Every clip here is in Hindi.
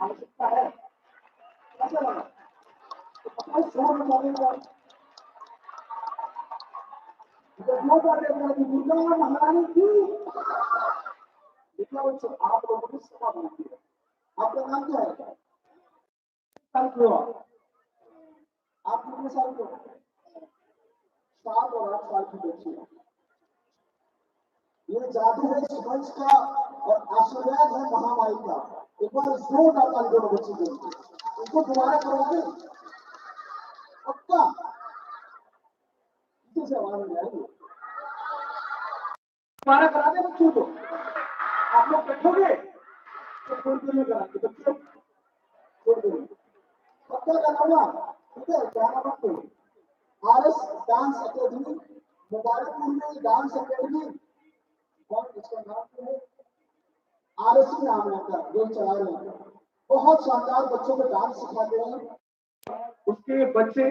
आवश्यकता है। कैसा लगा? शोर मचाने दुर्गा महारानी की आप लोगों की सभा बनती है। आपका नाम क्या है? साल की हो आप कितने साल के हो? 7 और 8 साल की बच्ची है। ये जादू है सुबंश का और आशीर्वाद है महामाई का। एक बार जोर डालता है दोनों बच्ची के लिए। उनको दोबारा करोगे पक्का किसी से आवाज नहीं आएगी। दोबारा करा दे बच्चों को। आप लोग बैठोगे तो थोड़ी देर में करा दे बच्चों थोड़ी देर में पक्का कराऊंगा। ठीक है ध्यान रखो। आरएस डांस अकेडमी मुबारकपुर में डांस अकेडमी और इसका नाम है आरएससी नाम रहता है जो चला रहे हैं। बहुत शानदार बच्चों को डांस सिखाते हैं। उसके बच्चे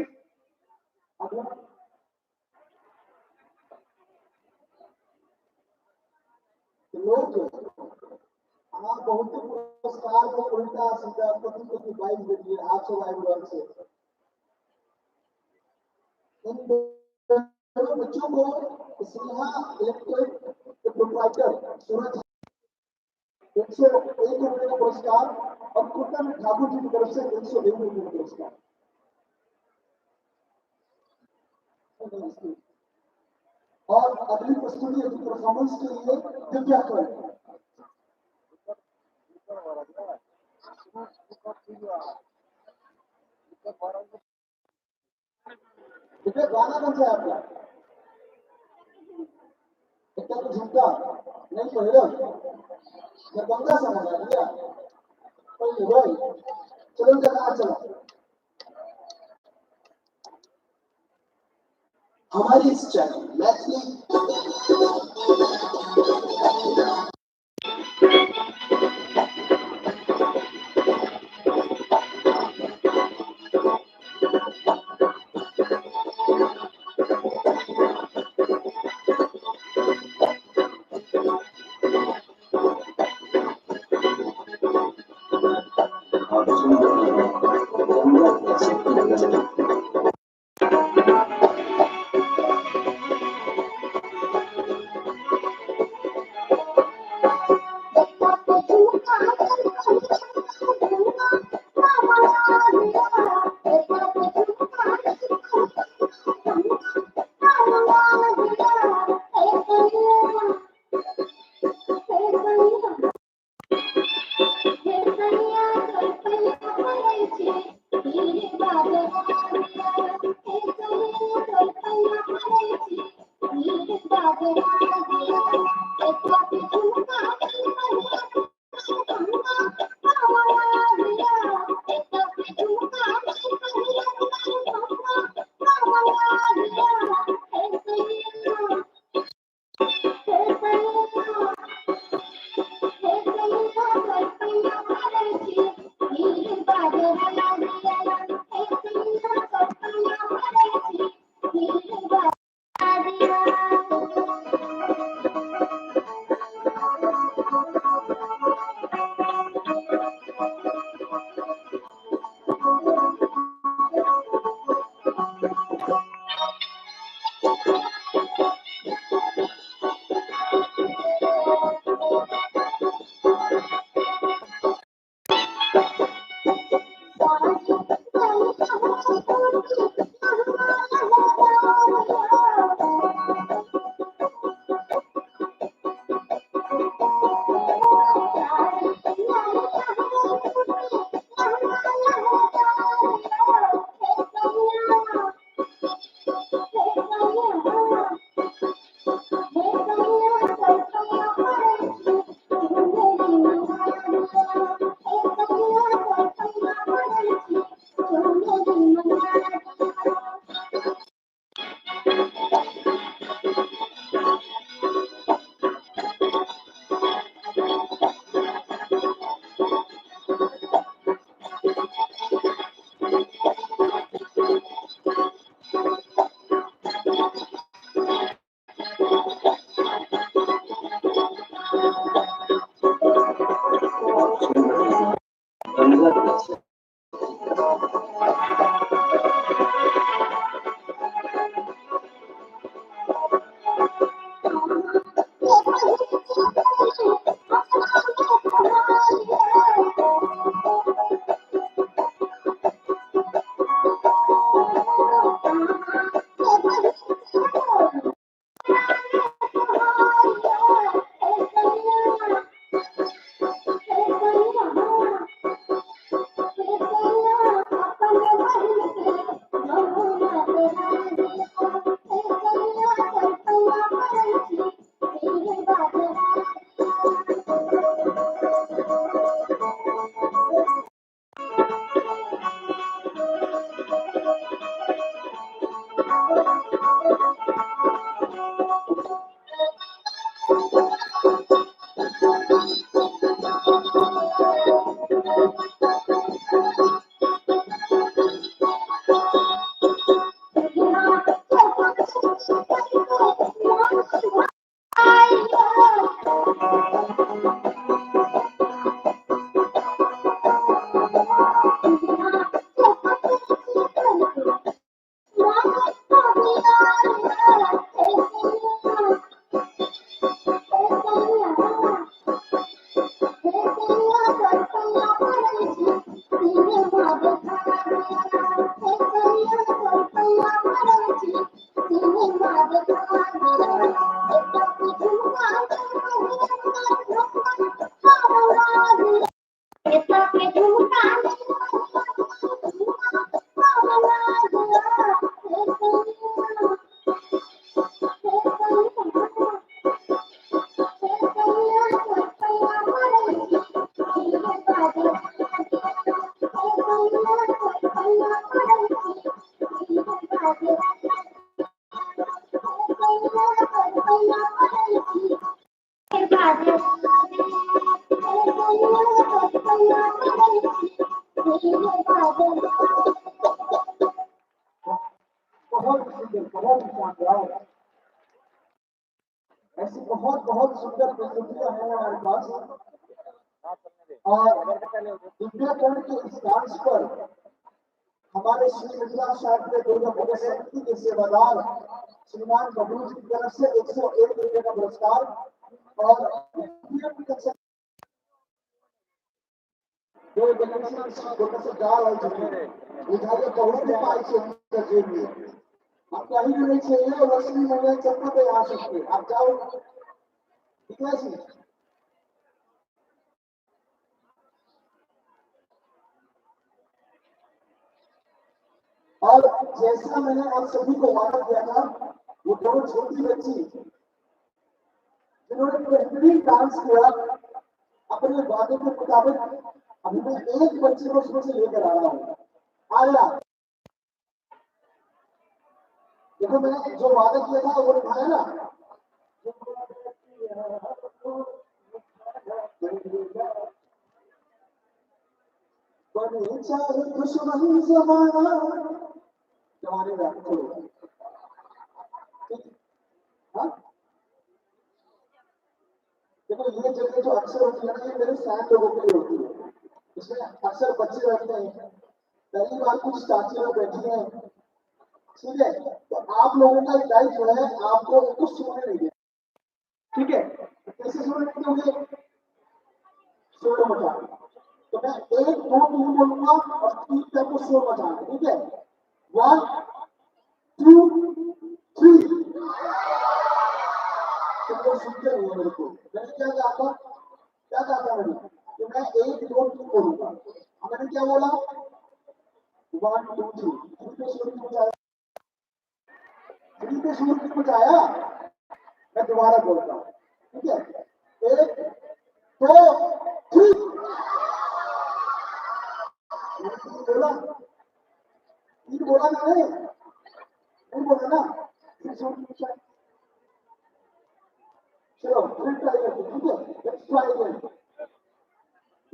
लोग बहुत पुरस्कार को उल्टा सीधा पति बाइक देती है 800 से। इन बच्चों को स्नेहा इलेक्ट्रिक प्रोप्राइटर सूरज 101 रुपये का पुरस्कार और कुतन ठाकुर जी की तरफ से 101 रुपये का पुरस्कार। और अगली प्रस्तुति परफॉर्मेंस के लिए दिव्या करें। देखिए गाना कौन सा है आपका? इतना तो झुमका नहीं पहले गंगा से मजा लिया कोई भाई चलो गाना चलो। हमारी इस चैनल मैथिली ऐसी बहुत बहुत सुंदर प्रस्तुतियां हैं हमारे पास। और दिव्याकरण के इस डांस पर हमारे श्री मिथिला साहित्य दुर्गा पूजा समिति के सेवादार श्रीमान बबलू जी की तरफ से 101 रुपये का पुरस्कार और जो डेकोरेशन डाल और उठाइए कवर के पास से लिए आप कहीं भी नहीं चाहिए लक्ष्मी मैया चक्कर पे आ सकते आप जाओ, ठीक है जी। और जैसा मैंने आप सभी को वादा किया था, वो दोनों छोटी बच्ची जिन्होंने बेहतरीन डांस किया अपने वादे के मुताबिक, अभी मैं एक बच्ची को उसमें से लेकर आ रहा हूँ। आया देखो मैंने जो वादा किया था वो निभाया ना। चाहे दुश्मन जमाना जमाने का देखो ये जगह जो अक्सर होती है ना ये मेरे फैन लोगों के लिए होती है। इसमें अक्सर बच्चे रहते हैं, पहली बार कुछ चाची लोग बैठी हैं, ठीक है। तो आप लोगों का दायित्व है आपको उनको सोने नहीं देना, ठीक है। कैसे सोने नहीं दोगे? शोर मचाना। तो मैं 1 2 3 बोलूंगा और 3 तक को शोर मचाना, ठीक है। 1 2 3। तुम लोग सुनते रहो मेरे को। मैंने क्या कहा था मैंने कि मैं 1 2 3 बोलूंगा। मैंने क्या बोला 1 2 3। थ्री पे शुरू कुछ आया। मैं दोबारा बोलता हूँ, ठीक है। 1 2 3 बोला, तीन बोला ना, नहीं बोला ना। चलो फिर ट्राई करते, ठीक है। Let's try again.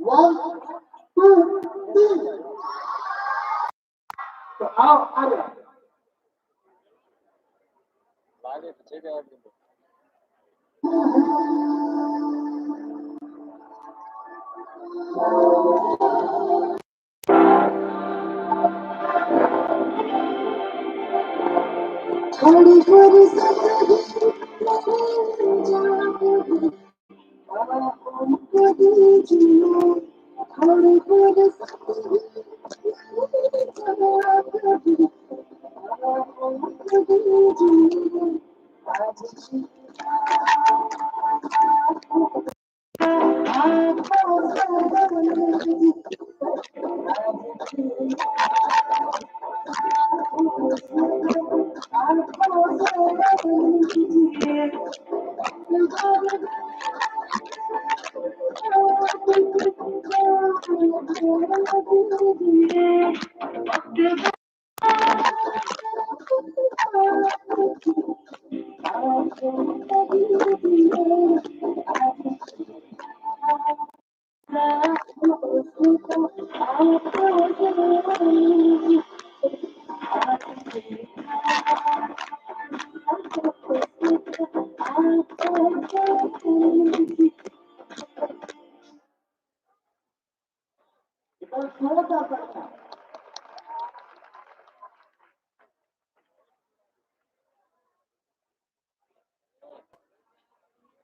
1 2 3। तो आओ आ गया। आगे पीछे गया थोड़ी थोड़ी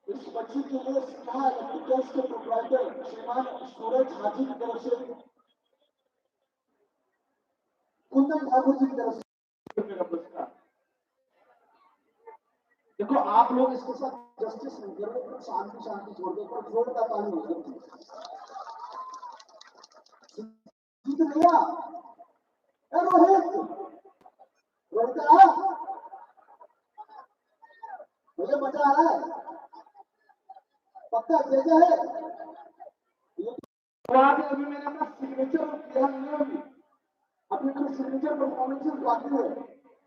इस बच्ची के लिए स्नेहा इलेक्ट्रिकल्स के प्रोप्राइटर श्रीमान सूरज हाजी की तरफ से, कुंदन ठाकुर जी की तरफ से मेरा पुरस्कार। देखो आप लोग इसके साथ जस्टिस नहीं कर रहे, शांति शांति छोड़ दो, पर जोरदार ताली हो जाती जीत भैया। रोहित रोहित आया, मुझे मजा आ रहा है। पक्का जगह है। अभी मैंने अपना सिग्नेचर किया नहीं अभी, अभी कोई सिग्नेचर परफॉर्मेंसेस बाकी है,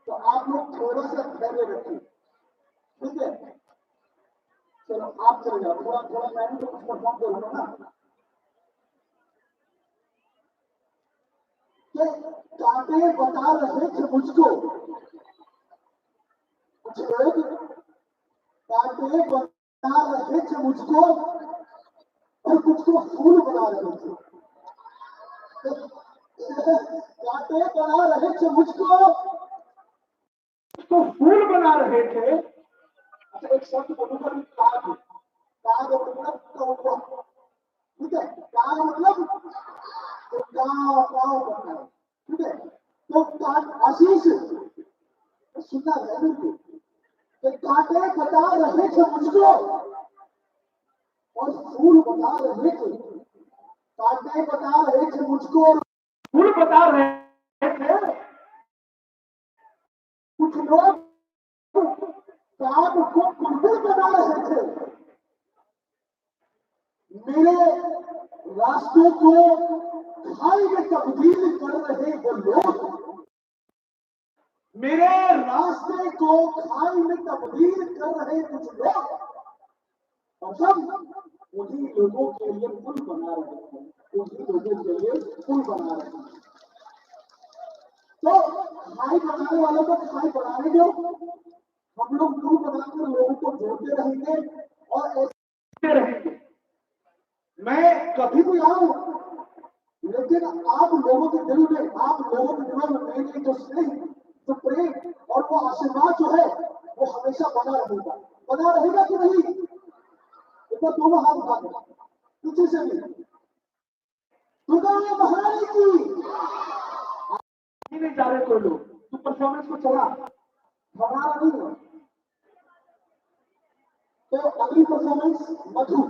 तो आप लोग थोड़ा सा धैर्य रखिए, ठीक है। चलो आप चले जाओ, थोड़ा थोड़ा मैं भी तो कुछ परफॉर्म करूंगा ना। कांटे बता रहे थे मुझको, कुछ लोग कांटे बता रहे थे मुझको और कुछ को फूल बना रहे थे। कांटे बना रहे थे मुझको तो फूल बना रहे थे। अच्छा एक शब्द बोलूंगा, काग। काग मतलब कौवा, ठीक है। काग मतलब तो गाँव गाँव करना है, ठीक है। तो काग आशीष सुनना है बिल्कुल। तो कांटे बता रहे थे मुझको और फूल बता रहे थे। कांटे बता रहे थे मुझको और फूल बता रहे थे। कुछ लोग काग को कुंडल बना रहे थे। मेरे रास्ते को खाई में तब्दील कर रहे वो लोग, मेरे रास्ते को खाई में तब्दील कर रहे कुछ लोग, और सब उन्हीं लोगों के लिए पुल बना रहे हैं, उन्हीं लोगों के लिए पुल बना रहे हैं। तो खाई बनाने वालों को खाई बनाने दो, हम लोग पुल बनाकर लोगों को जोड़ते रहेंगे और ऐसे रहेंगे। मैं कभी भी आऊं, लेकिन आप लोगों के दिल में, आप लोगों के दिलों में मेरे जो स्नेह, जो प्रेम और वो आशीर्वाद जो है वो हमेशा बना रहेगा कि नहीं? एक बार दोनों हाथ उठा दो पीछे से भी। दुर्गा महारानी की नहीं जा रहे कोई लोग, तू परफॉर्मेंस को चला हमारा नहीं है। तो अगली परफॉर्मेंस मधु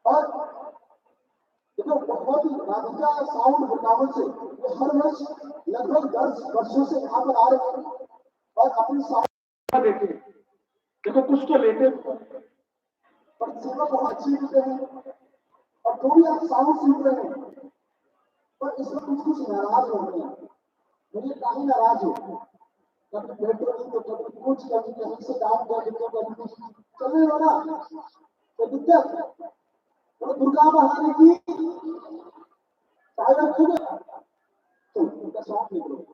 और देखो बहुत ही राधिका साउंड रुकावट से वो हर वर्ष लगभग 10 वर्षों से यहाँ पर आ रहे हैं और अपनी साउंड देते हैं। देखो कुछ तो लेते पर सेवा बहुत सीखते हैं और जो भी आप साउंड सीख रहे हैं पर इसमें कुछ नाराज हो गए हैं। मुझे काफी नाराज हो कभी पेट्रोल तो कभी कुछ कभी कहीं से डाउन कर देते कभी कुछ चलने वाला तो दिक्कत वो दुर्गा महारानी की चाहे रखोगे तो उनका साथ निकलो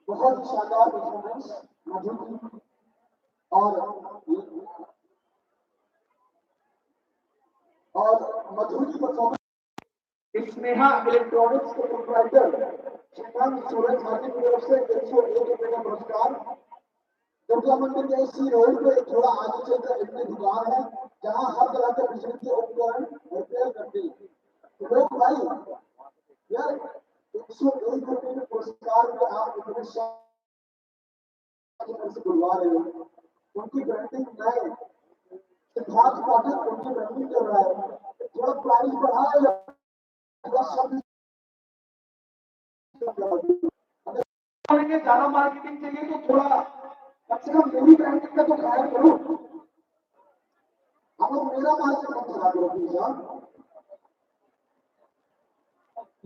बहुत शानदार परफॉर्मेंस मधु की और मधु की परफॉर्मेंस स्नेहा इलेक्ट्रॉनिक्स के प्रोप्राइटर श्रीकांत सूरज झाजी की तरफ से 101 रुपए का पुरस्कार। दुर्गा मंदिर के इसी रोड पे थोड़ा आगे चलकर इतनी दुकान है जहाँ हर तरह के बिजली के उपकरण रिपेयर करते हैं। लोग भाई यार 101 रुपए के पुरस्कार में आप इतने से बुलवा रहे हो। उनकी ब्रांडिंग नए सिद्धार्थ पाठक उनकी ब्रांडिंग कर रहा है, थोड़ा प्राइस बढ़ाए अगर ज्यादा मार्केटिंग चाहिए तो थोड़ा कम से कम मेरी ब्रांडिंग का तो ख्याल करो। आप लोग मेरा मार्केट मत खराब करो प्लीज।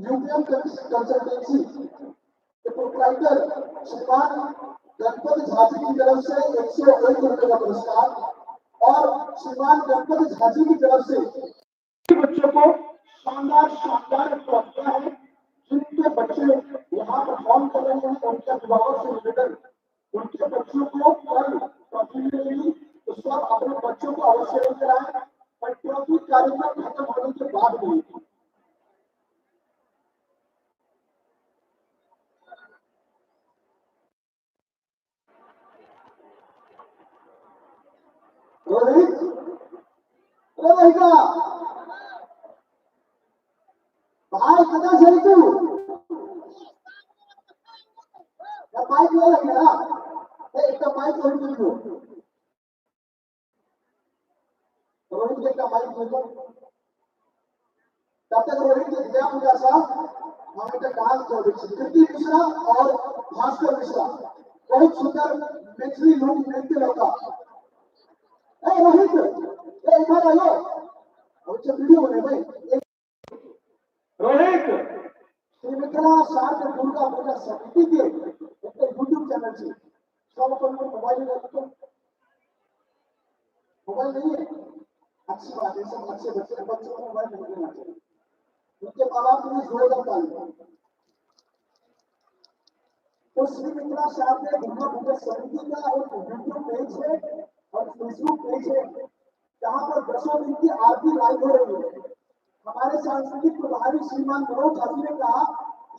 यूपीएम कंसल्टेंसी के प्रोप्राइटर श्रीमान गणपति झाजी की तरफ से 101 रुपए का पुरस्कार और श्रीमान गणपति झाजी की तरफ से बच्चों को शानदार शानदार प्राप्त है। जिनके बच्चे यहाँ परफॉर्म कर रहे हैं उनके अभिभावक से निवेदन उनके बच्चों को कल ट्रॉफी मिलेगी तो सब अपने बच्चों को अवश्य लेकर आए और ट्रॉफी कार्यक्रम खत्म होने के बाद मिलेगी। रोहित रहेगा भाई कदा सही तू माइक ले रहेगा एक माइक रोहित को रोहित का माइक ले तब तक रोहित के गया मुझा साहब हमें तक डांस कर कृति मिश्रा और भास्कर मिश्रा बहुत सुंदर मैथिली लोग नृत्य होता रोहित इधर आयो और वीडियो बने भाई रोहित श्री मिथिला शारदा दुर्गा पूजा समिति के एक यूट्यूब चैनल से सब अपन मोबाइल नहीं है अच्छी बात है। सब अच्छे बच्चों को मोबाइल नहीं देना चाहिए। उनके माँ बाप को जोरदार ताली। तो श्री मिथिला शारदा दुर्गा पूजा समिति का एक यूट्यूब पेज है और फेसबुक पेज है जहाँ पर 10 दिन की आरती लाइव हो रही है। हमारे सांस्कृतिक प्रभारी श्रीमान मनोज झाजी ने कहा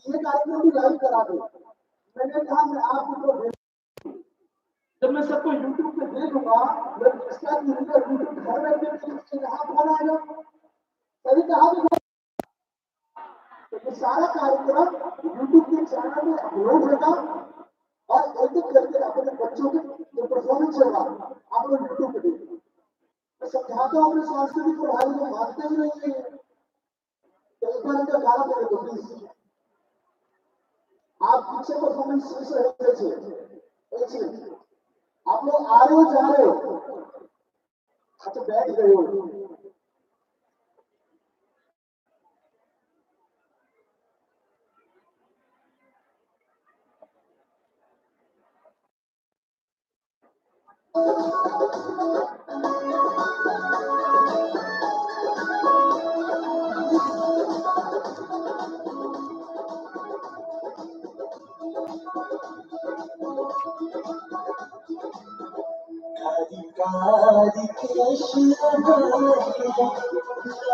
ये कार्यक्रम भी लाइव करा दो। मैंने कहा मैं आपको जब मैं सबको यूट्यूब पे दे दूंगा इसका यूट्यूब घर में यहाँ फोन आएगा सही कहा तो ये सारा कार्यक्रम यूट्यूब के चैनल में अपलोड होगा और एडिट करके अपने बच्चों के जो परफॉर्मेंस होगा आप लोग यूट्यूब पे देखिए। मैं समझाता हूँ अपने सांस्कृतिक प्रभारी को मानते ही नहीं है तो एक बार इनका गाना बोले तो प्लीज आप पीछे परफॉर्मेंस आप लोग आ रहे हो जा रहे हो अच्छा बैठ गए हो हरिकारी कृष्ण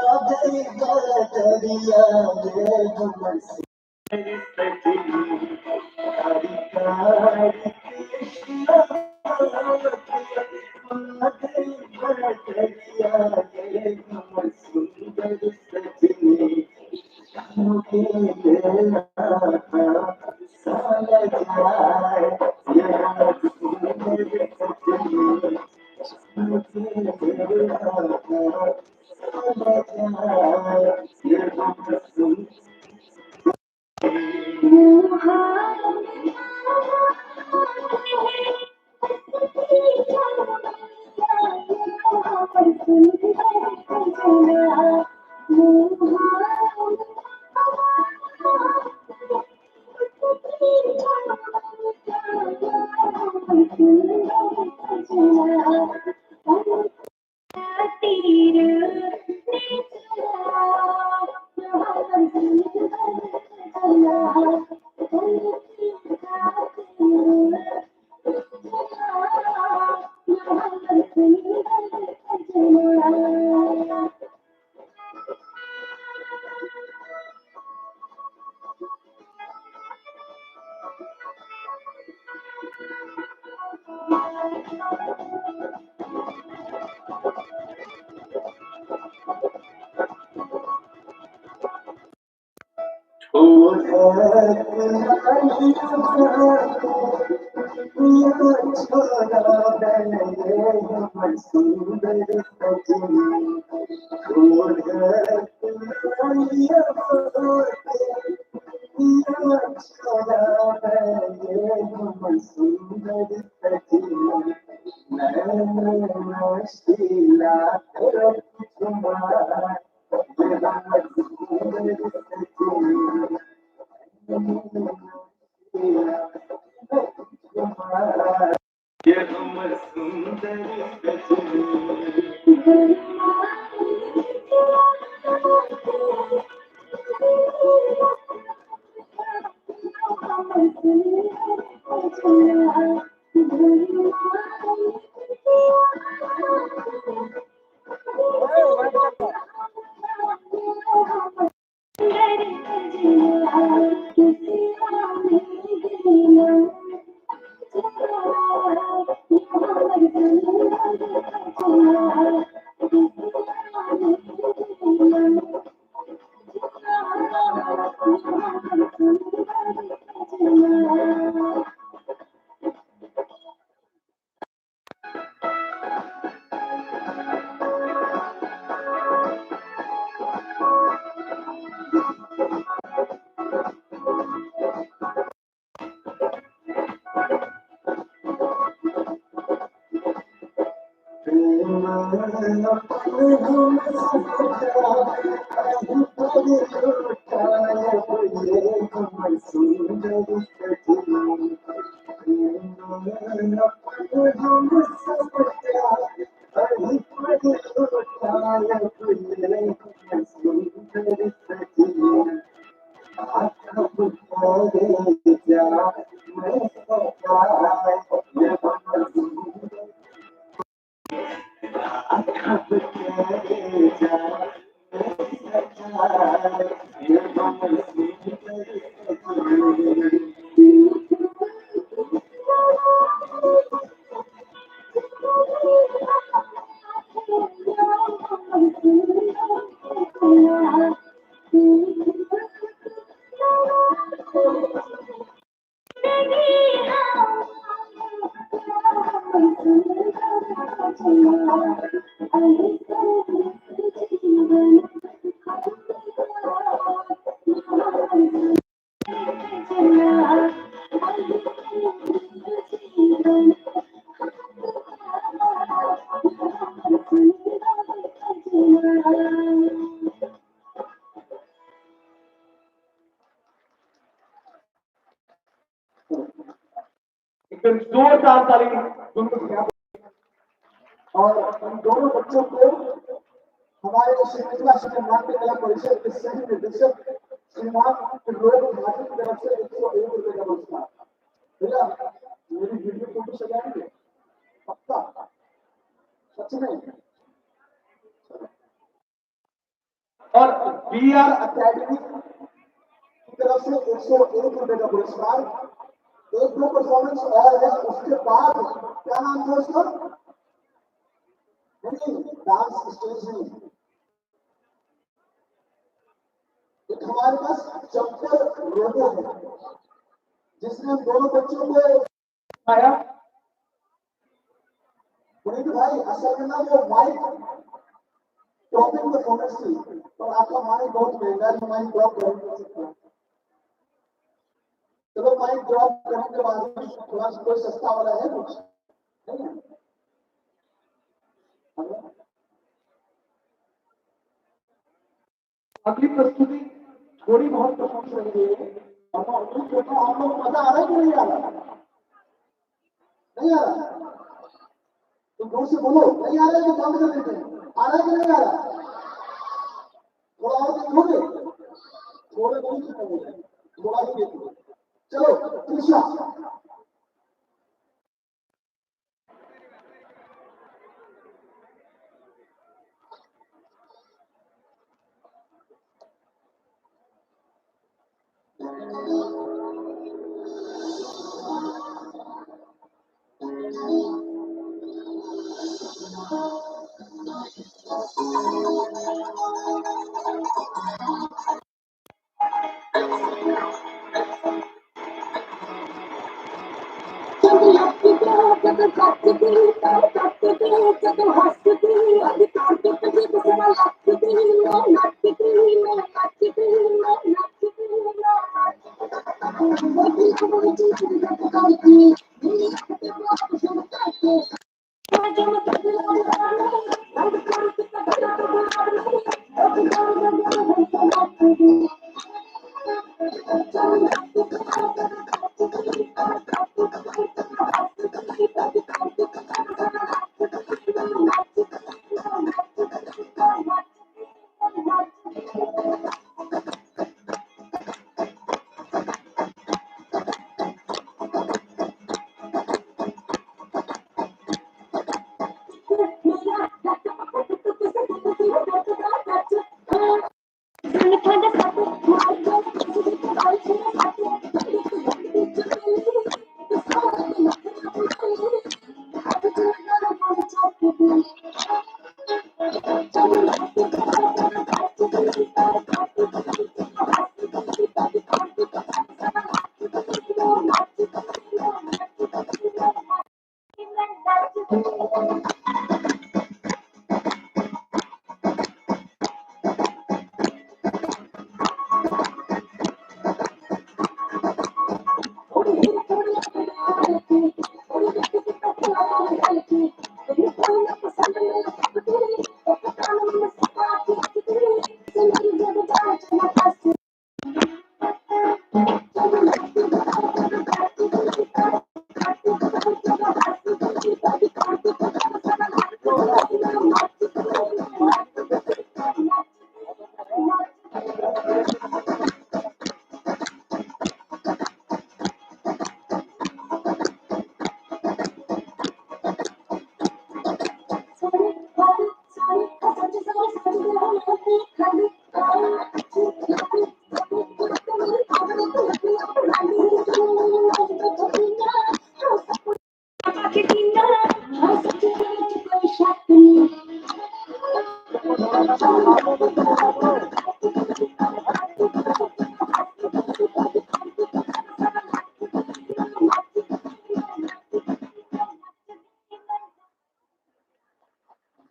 राधे दरिया हरिकारी कृष्ण राधे सुंदर सजनी मुझे साला जाए एकदम जोरदार ताली दोनों। और इन दोनों बच्चों को हमारे श्री मिथिला शिक्षण नाट्य कला परिषद के सही निदेशक श्रीमान लोक भाटी की तरफ से 101 रुपए का पुरस्कार। भैया मेरी वीडियो फोटो सजाएंगे पक्का, सच में। और बीआर अकेडमी की तरफ से 101 रुपए का पुरस्कार। एक दो परफॉर्मेंस और है, उसके बाद क्या नाम था उसका? नहीं, डांस स्टेज नहीं, एक हमारे पास चप्पल रोबो है जिसने दोनों बच्चों को आया। पुनीत भाई असल में ना वो माइक टॉपिंग परफॉर्मेंस थी, और आपका माइक बहुत महंगा है, माइक ड्रॉप कर सकता। चलो माइक ड्रॉप करने के बाद थोड़ा सा कोई सस्ता वाला है कुछ नहीं है? अगली प्रस्तुति थोड़ी बहुत प्रशंसा रही है, और मैं उम्मीद करता हूं आप लोग मजा आ रहा है कि नहीं आ रहा? नहीं आ रहा तो जोर से बोलो। नहीं आ रहा है तो बंद कर देते हैं। आ रहा है कि नहीं आ रहा? थोड़ा और देखोगे, थोड़े बहुत थोड़ा ही देखिए। चलो तीसरा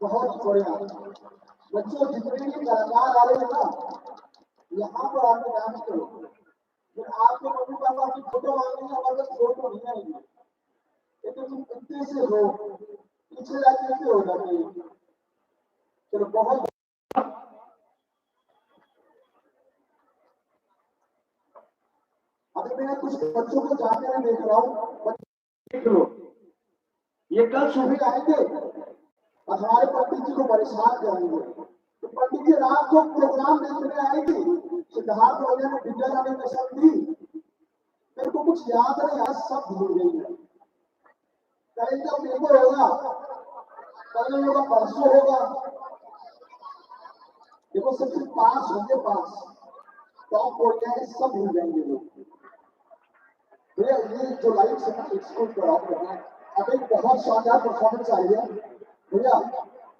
बहुत बढ़िया बच्चों, जितने भी कलाकार आ रहे हैं ना, यहाँ पर आके डांस करो। फिर आपके मम्मी पापा की फोटो मांगेंगे, हमारे पास फोटो नहीं आएंगे, लेकिन तुम इतने से हो पीछे जाके ऐसे हो जाते हैं। चलो बहुत अभी मैं कुछ बच्चों को जाते हुए देख रहा हूँ, देख लो ये कल सुबह आएंगे और हमारे पंडित जी को परेशान करेंगे। तो पंडित जी रात को प्रोग्राम देखने आएगी, सिद्धार्थ वगैरह में विद्या रानी में सब थी, मेरे को कुछ याद नहीं, आज सब भूल गई है। कल का पेपर होगा, कल होगा, परसों होगा, देखो सबसे पास होंगे, पास टॉप हो जाए, सब भूल जाएंगे लोग। भैया ये जो लाइव से स्कूल पर ऑफ करना है, अब एक बहुत शानदार परफॉर्मेंस आई है भैया,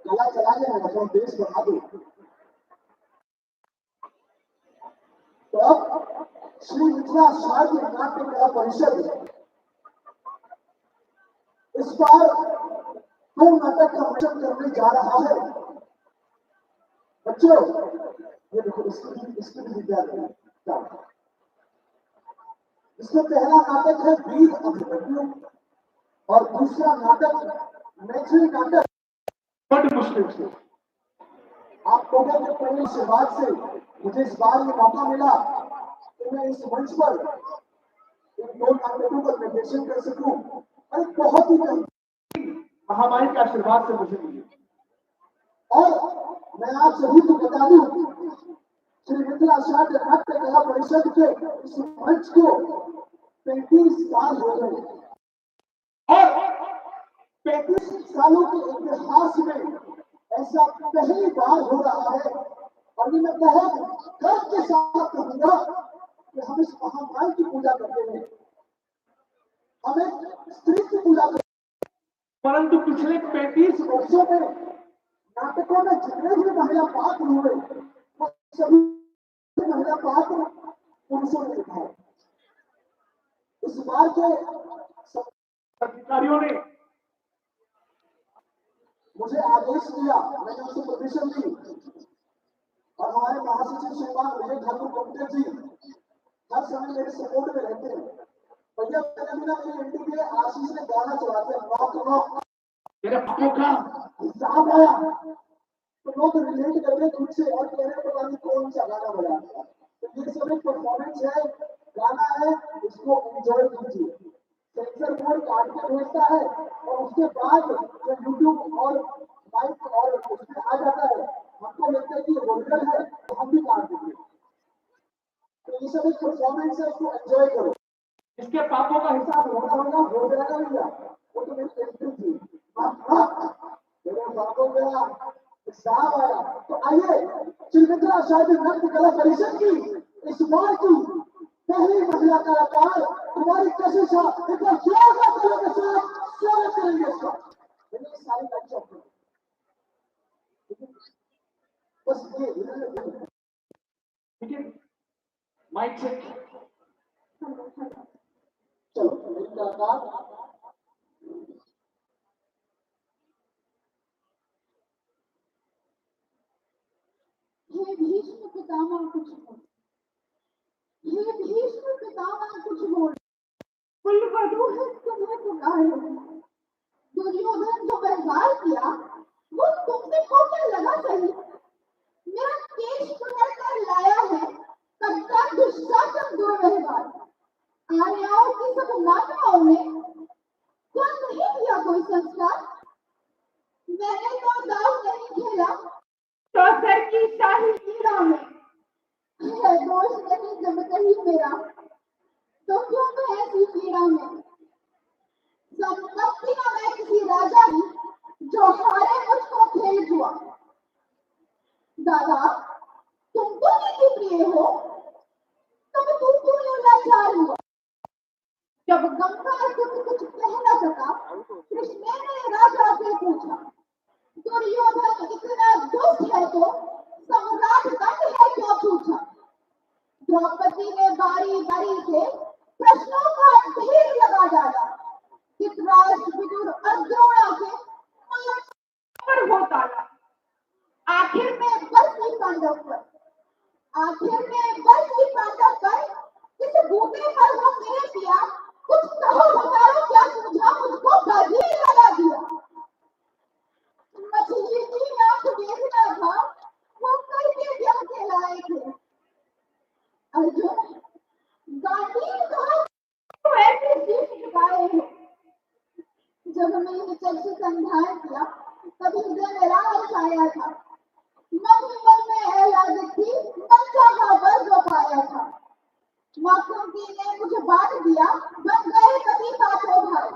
चला चला गया है, बेस बढ़ा दो। तो अब श्री मिथिला साहित्य नाट्य कला परिषद इस बार दो नाटक का मंचन करने जा रहा है। बच्चों ये देखो, इसकी भी विद्यार्थी, इसमें पहला नाटक है वीर अभिमन्यु और दूसरा नाटक मैथिली नाटक। बड़ी मुश्किल से आप लोगों के प्रेम से बात से मुझे इस बार ये मौका मिला कि मैं इस मंच पर इन दो नाटकों का निर्देशन कर सकूं, और बहुत ही महामारी के आशीर्वाद से मुझे मिली। और मैं आप सभी को बता दूं श्री मिथिला शास्त्र नाट्य कला परिषद के इस मंच को 35 साल हो गए और 35 सालों के इतिहास में ऐसा पहली बार हो रहा है और ये मैं बहुत गर्व के साथ कहूंगा कि हम इस महामाई की पूजा करते हैं, हम एक स्त्री की पूजा करते हैं, परंतु पिछले 35 वर्षों में नाटकों में जितने भी महिला पात्र हुए वो सभी महिला पात्र पुरुषों ने निभाए। इस बार के अधिकारियों ने मुझे आदेश दिया, मैंने उसे परमिशन दी और हमारे महासचिव श्रीमान विजय ठाकुर गुप्ते जी हर समय मेरे सपोर्ट में रहते हैं। भैया मैंने बिना मेरी एंटी के आशीष ने गाना चलाते हैं नॉक नॉक, मेरे पापों का हिसाब आया तो लोग रिलेट कर रहे तुमसे और कह रहे पता नहीं कौन सा गाना बजा दिया। तो ये सब एक परफॉर्मेंस है, गाना है, इसको एंजॉय कीजिए। सेंसर बोर्ड काट के भेजता है और उसके बाद जो यूट्यूब और माइक और उसमें आ जाता है हमको लगता है कि ये ओरिजिनल है तो हम भी काट देंगे। तो ये सब एक परफॉर्मेंस है, इसको एंजॉय करो। इसके पापों का हिसाब होना होगा, हो जाएगा भैया, वो तो मेरी एंट्री थी, मेरे पापों का हिसाब आया। तो आइए श्री मिथिला शास्त्र नाट्य कला परिषद की इस बार की पहली महिला कलाकार तुम्हारी कशिश एक बार जोरदार तालियों के साथ स्वागत करेंगे इसका। मैंने सारी लक्ष्य बस ये ठीक है, माइक चेक, चलो मेरी कलाकार हे भीष्म पितामह कुछ बोल, हे भीष्म पितामह कुछ बोल, कुलवधू है तुम्हें पुकारे। दुर्योधन जो व्यवहार किया वो तुमसे को क्या लगा सही? मेरा केश पकड़ कर लाया है कट्टा दुशासन दुर्व्यवहार। आर्याओं की सब माताओं ने क्या नहीं दिया कोई संस्कार? मैंने तो दाव नहीं खेला तो सर की शाही कीड़ा में है दोष नहीं जब कहीं मेरा, तो क्यों मैं ऐसी पीड़ा में? संपत्ति का मैं किसी राजा की जो हारे मुझको खेल हुआ। दादा तुम तो नहीं प्रिय हो, तब तू क्यों लाचार हुआ? जब गंगा कुछ कह न सका कृष्ण ने राजा से पूछा, दुर्योधन इतना दुष्ट है तो सम्राट दंड है क्यों पूछा? द्रौपदी ने बारी बारी से प्रश्नों का ढेर लगा डाला। धृतराष्ट्र विदुर और द्रोणा के पर हो डाला। आखिर में बरसी पांडव पर, आखिर में बरसी पांडव पर किस बूते पर हो मेरे पिया? कुछ कहो बताओ क्या समझा मुझको बाजी लगा दिया। मछली की आंख देखना था वो करके जम के लाए थे। अर्जुन गांधी तो ऐसे शीश झुकाए हैं। जब मैंने चल से संधान किया तभी हृदय में राज आया था। मन में ऐलान थी मन चाहा वर्ग पाया था। माखों की ने मुझे बांट दिया बन गए कभी पांचों भाई।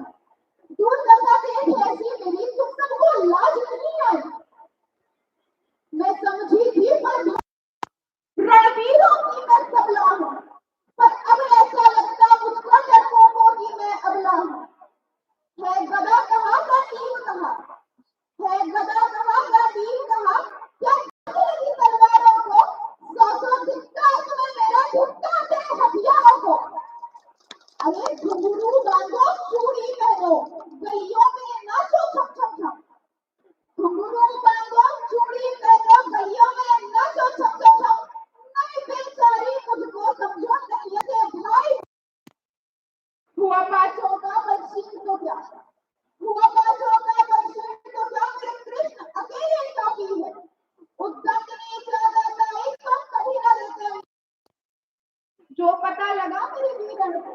दूर दशा देख ऐसी मेरी तुम सबको लाज नहीं आई। मैं समझी थी पर रणवीरों की मैं सबला हूँ, पर अब ऐसा लगता मुझको डरपोकों की मैं अबला हूँ। है गदा कहा का नीम कहा, है गदा कहा का नीम कहा, क्या लगी तलवारों को? सौ दिखता तुम्हें मेरा झुकता दे हथियारों को। अरे घुंघरू बांधो चूड़ी पहनो गलियों में नाचो छप छप छप। घुंघरू बांधो चूड़ी पहनो गलियों में नाचो छप छप छप। नहीं बेचारी मुझको समझो नहीं ये भाई। हुआ पांचों का बंशीन तो क्या, हुआ पांचों का बंशीन तो क्या, मेरे कृष्ण अकेले काफी है। उद्दंडनी चादर एक तो कभी न देते। जो पता लगा मेरे वीरन को,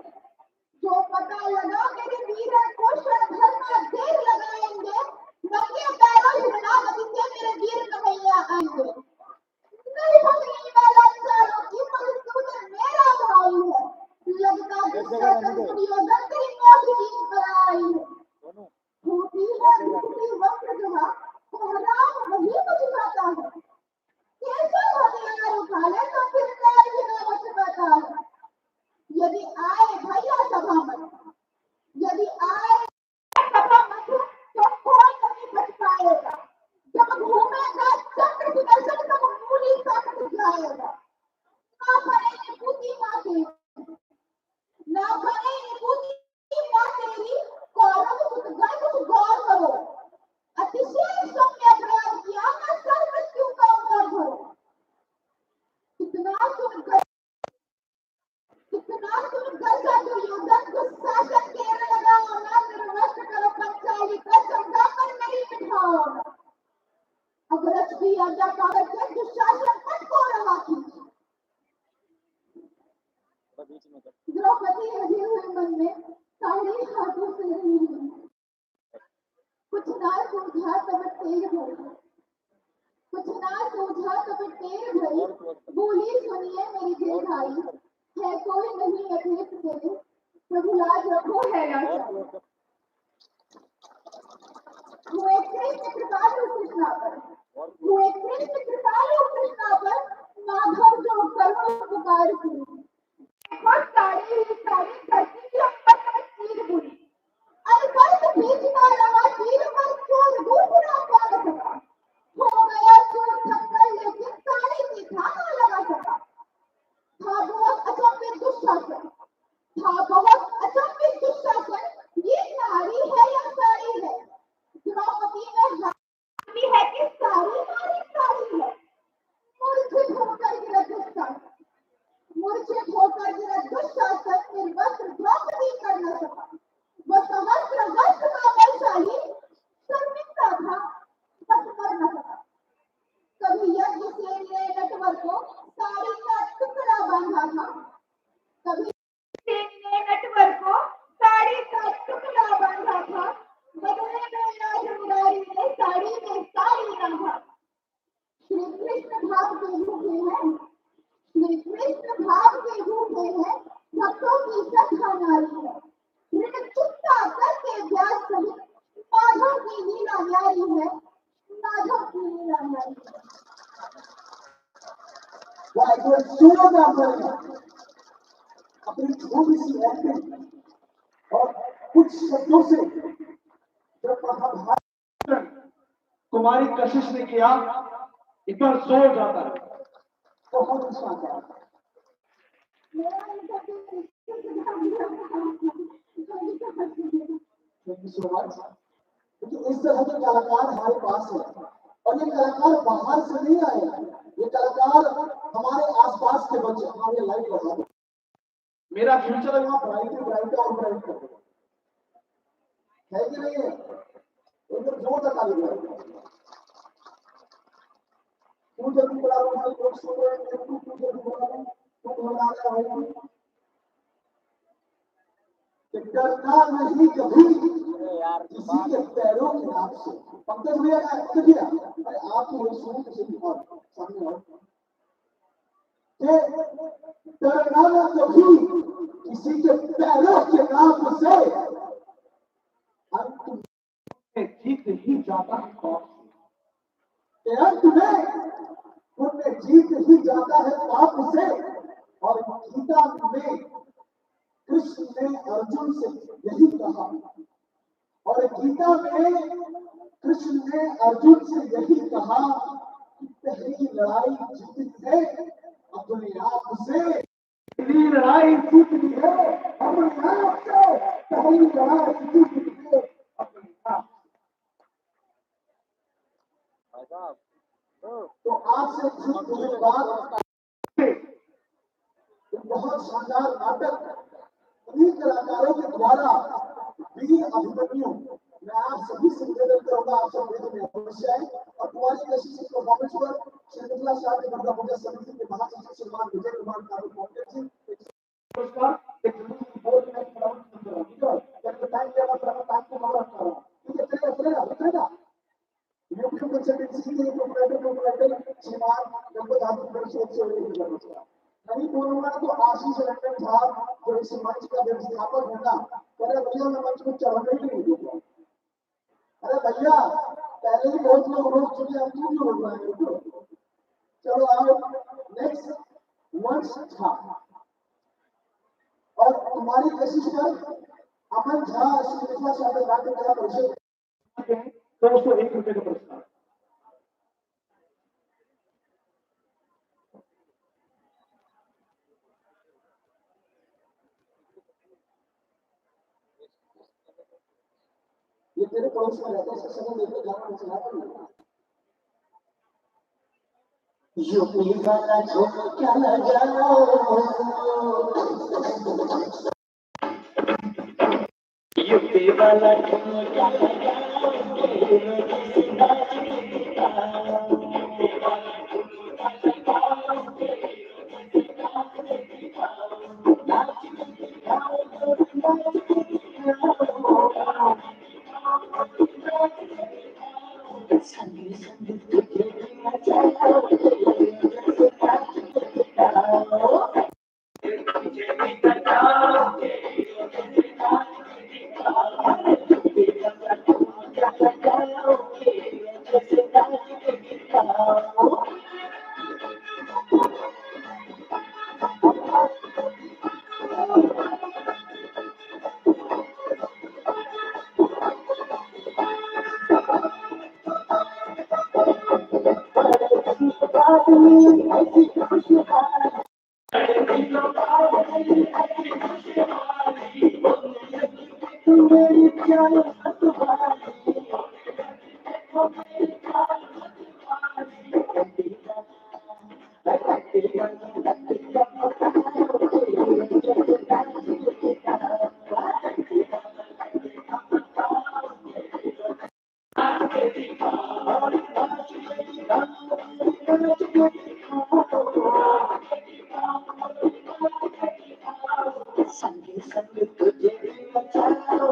जो पता लगा मेरे वीरन को क्षण भर में देर लगाएंगे। नंगे पैरों हिरणावती से मेरे वीर कन्हैया आएंगे। नहीं भगनी मैं लज्जा दुशासन दुर्योधन की मौत जीत कर आई है। दोनों होती है दूसरी वक्र जहाँ कोहराम वही कुछ खाता है। कैसा हथियार उठा ले तो फिर नार बिना बच पाता है। यदि आए भैया सभा में, यदि आए सभा में तो कोई नहीं बच पाएगा। जब घूमेगा चक्र सुदर्शन तब मूली ताकत जाएगा। ना बने पूती माँ तेरी, ना बने पूती माँ तेरी, कौरव सुत गए कुछ गौर करो। अतिशय सौम्य प्रयास किया मैं सर्व मृत्यु का उद्धार करो। कितना सुनकर दुर्योधन दुशासन केर लगाओ ना, निर्वस्त्र करो पंचाली का शब्दा पर नहीं बिठाओ। अग्रज की आज्ञा पाकर के दुशासन पद को रहा कीजिए। बीच में कर। द्रौपदी लगे हुए मन में साड़ी हाथों से रही हुई, कुछ ना सूझा तब तेर भरी, कुछ ना सूझा तब तेर भरी। बोली सुनिए मेरी जेठाई, है कोई नहीं अतीत तेरे, प्रभु लाज रखो है लाचार। हुए कृष्ण कृपालु कृष्णा पर, हुए कृष्ण कृपालु कृष्णा पर, माधव जो करुण पुकार की। और साड़ी धरती ऊपर में तीर बुरी, अलबर्त खींचता रहा तीर पर चोर दूर ना पार सका। हो गया चोर थक्कर लेकिन साड़ी की था ना लगा सका। था बहुत अचंभित दुशासन, था बहुत अचंभित दुशासन, ये नारी है या साड़ी है। द्रौपदी में हाथी है कि साड़ी नारी साड़ी है। मूर्छित होकर गिरा दुशासन, मूर्छित होकर गिरा दुशासन, निर्वस्त्र द्रौपदी कर न सका। वह सहस्त्र वस्त्र का बलशाली शर्मिंदा था बस कर न सका। कभी यज्ञ सेन ने नटवर को साड़ी का टुकड़ा बांधा था, कभी सेन ने नटवर को साड़ी का टुकड़ा बांधा था। बदले में राजकुमारी ने साड़ी में साड़ी बांधा। श्री कृष्ण भाव के भूखे हैं, श्री कृष्ण भाव के भूखे हैं, भक्तों की श्रद्धा नारी है। ऋण चुकता करके ब्याज सहित माधव की लीला न्यारी है, माधव की लीला न्यारी है। वह एक बार सुनो क्या करेगा अपनी छोटी सी एक्टिंग और कुछ शब्दों से जब महाभारत कुमारी कशिश ने किया, एक बार जोर जाता है बहुत शानदार। मेरा क्योंकि इस तरह के कलाकार हमारे पास है और ये कलाकार बाहर से नहीं आए, ये कलाकार हमारे आसपास के बच्चे। हमारे लाइट लगा दो, मेरा फ्यूचर यहाँ ब्राइट ब्राइट और ब्राइट कर दो, है कि नहीं है? एकदम जोर तक आ गया। तू जल्दी बड़ा हो, लोग सुन रहे हैं, तू जल्दी बड़ा हो, तू घबरा रहा है। डरना नहीं कभी यार किसी के पैरों के नाम से। पंकज भैया का देखिए, अरे आप तो सुनो किसी और सामने और डरना ना कभी किसी के पैरों के नाम से, अंत में जीत ही जाता है पाप से। अंत में पुण्य जीत ही जाता है पाप से। और गीता में कृष्ण ने अर्जुन से यही कहा, और गीता में कृष्ण ने अर्जुन से यही कहा कि पहली लड़ाई जीतनी है अपने आप से। पहली लड़ाई जीतनी है अपने आप से, पहली लड़ाई जीतनी है अपने आप से। तो आपसे एक बात, बहुत शानदार नाटक उन्हीं कलाकारों के द्वारा वीर अभिमन्यु, मैं आप सभी से निवेदन करूंगा, आप सब वेद में अवश्य आए और कुमारी कशिश की परफॉर्मेंस पर श्रीमती शाह के दुर्गा पूजा समिति के महासचिव श्रीमान विजय कुमार कारू पहुंचे जी। नमस्कार, एक जरूरी बोर्ड में प्रमुख मंत्री ठीक है, जब टाइम दिया मैं टाइम को कवर कर रहा हूं, ठीक है? चलेगा यूट्यूब कंसल्टेंसी के प्रोप्राइटर श्रीमान गंगोधारी परिषद से नहीं बोलूंगा तो आशीष रंजन साहब जो इस मंच का व्यवस्थापक है ना, अरे भैया मैं मंच में चढ़ने ही नहीं दूंगा। अरे भैया पहले ही बहुत लोग रोक चुके हैं, क्यों नहीं रोक रहे हैं? चलो आओ नेक्स्ट वंश झा और हमारी कोशिश पर अमन झा श्रीकृष्णा शादी नाट्य कला परिषद 201 रुपए का पुरस्कार। ये तेरे पड़ोस में रहता है, इसका समय लेकर जाना मैं चला था। यूपी वाला झुमका लगाओ, यूपी वाला झुमका लगाओ, संग संग तुझे भी मचाओ, मेरी प्यारी संग संग तुझे भी मचाओ,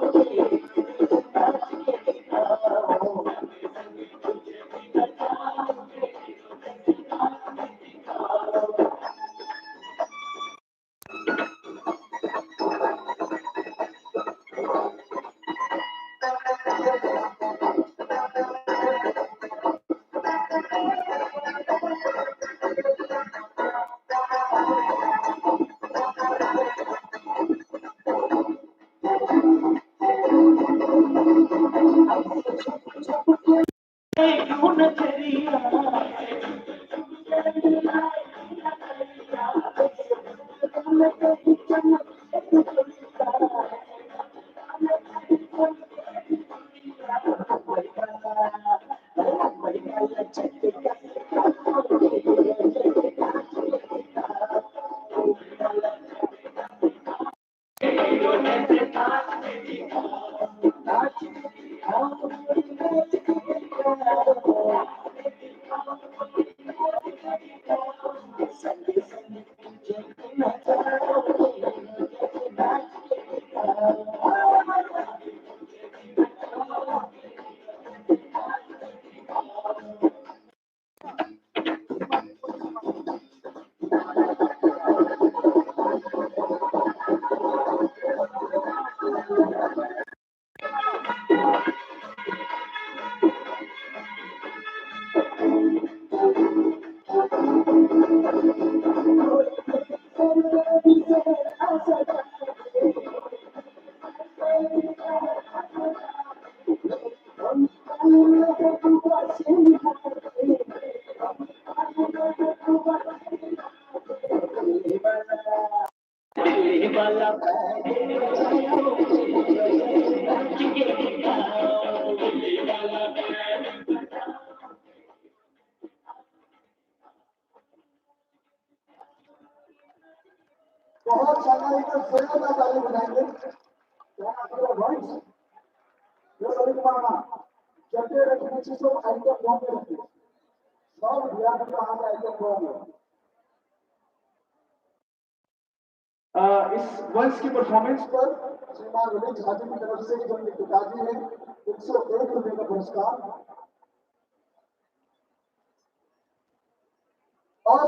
क्यों नजरिया बहुत शानदार एकदम जोरदार ताली बजाएंगे। क्या आपका वंश जो ललित वर्मा चलते रखने चीजों आइटम बॉम्ब में रखते सब ध्यान का हाथ आइटम बॉम्ब में। इस वंश की परफॉर्मेंस पर श्रीमान ललित झा जी की तरफ से जो उनके पिताजी हैं 101 रुपए का पुरस्कार। और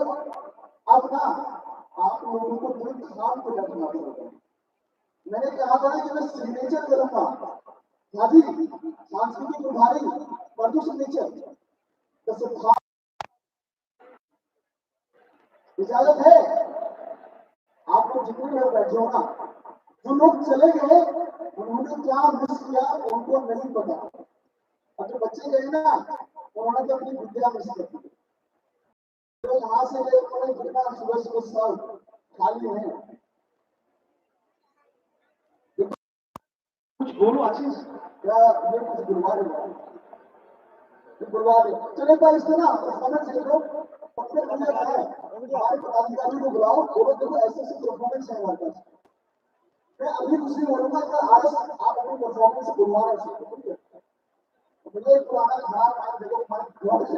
अब ना आप लोगों को दिल शांत को रखना पड़ेगा। मैंने कहा था कि मैं सिग्नेचर करूंगा। हाँ जी, सांस्कृतिक प्रभारी परदू सिग्नेचर इजाजत है। आप लोग जितने लोग बैठे हो ना, जो लोग चले गए उन्होंने क्या मिस किया उनको नहीं पता, और जो बच्चे गए ना उन्होंने तो अपनी विद्या मिस कर दी। तो यहाँ से लेकर जितना सुबह सुबह सब खाली है, कुछ बोलो आशीष, क्या ये कुछ गुरुवार है? गुरुवार चले पर इसको ना समय से लोग सबसे पहले है हमारे पदाधिकारी को बुलाओ, बोलो देखो ऐसे ऐसे परफॉर्मेंस है हमारे पास। मैं अभी कुछ नहीं बोलूंगा कि आज आप अपनी परफॉर्मेंस गुरुवार है। मुझे पुराना खराब आज देखो हमारे घर से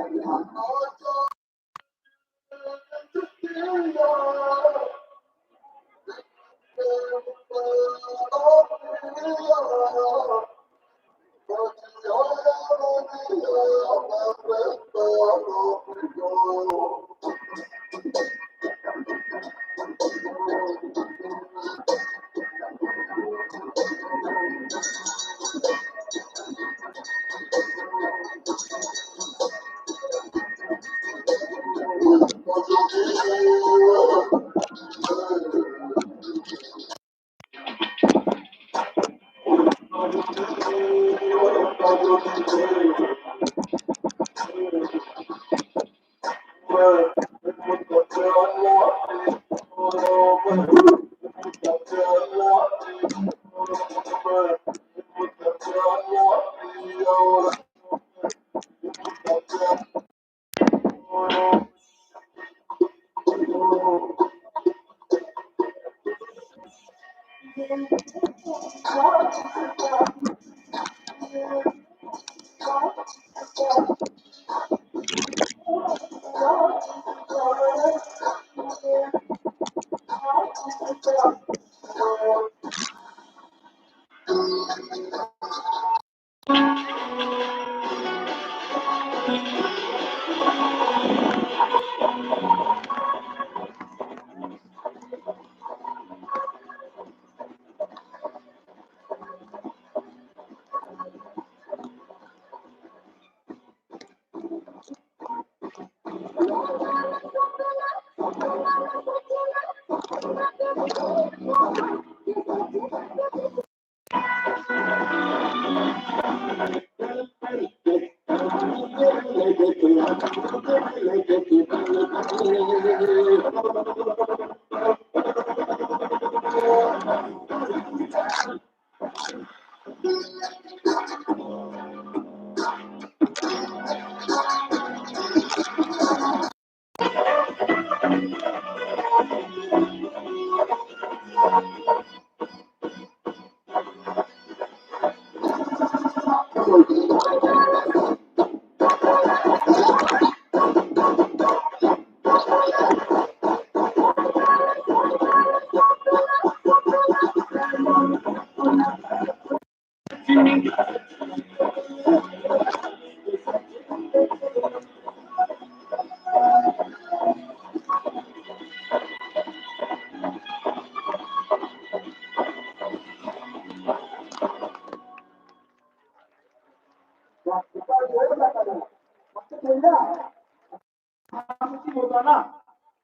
होता ना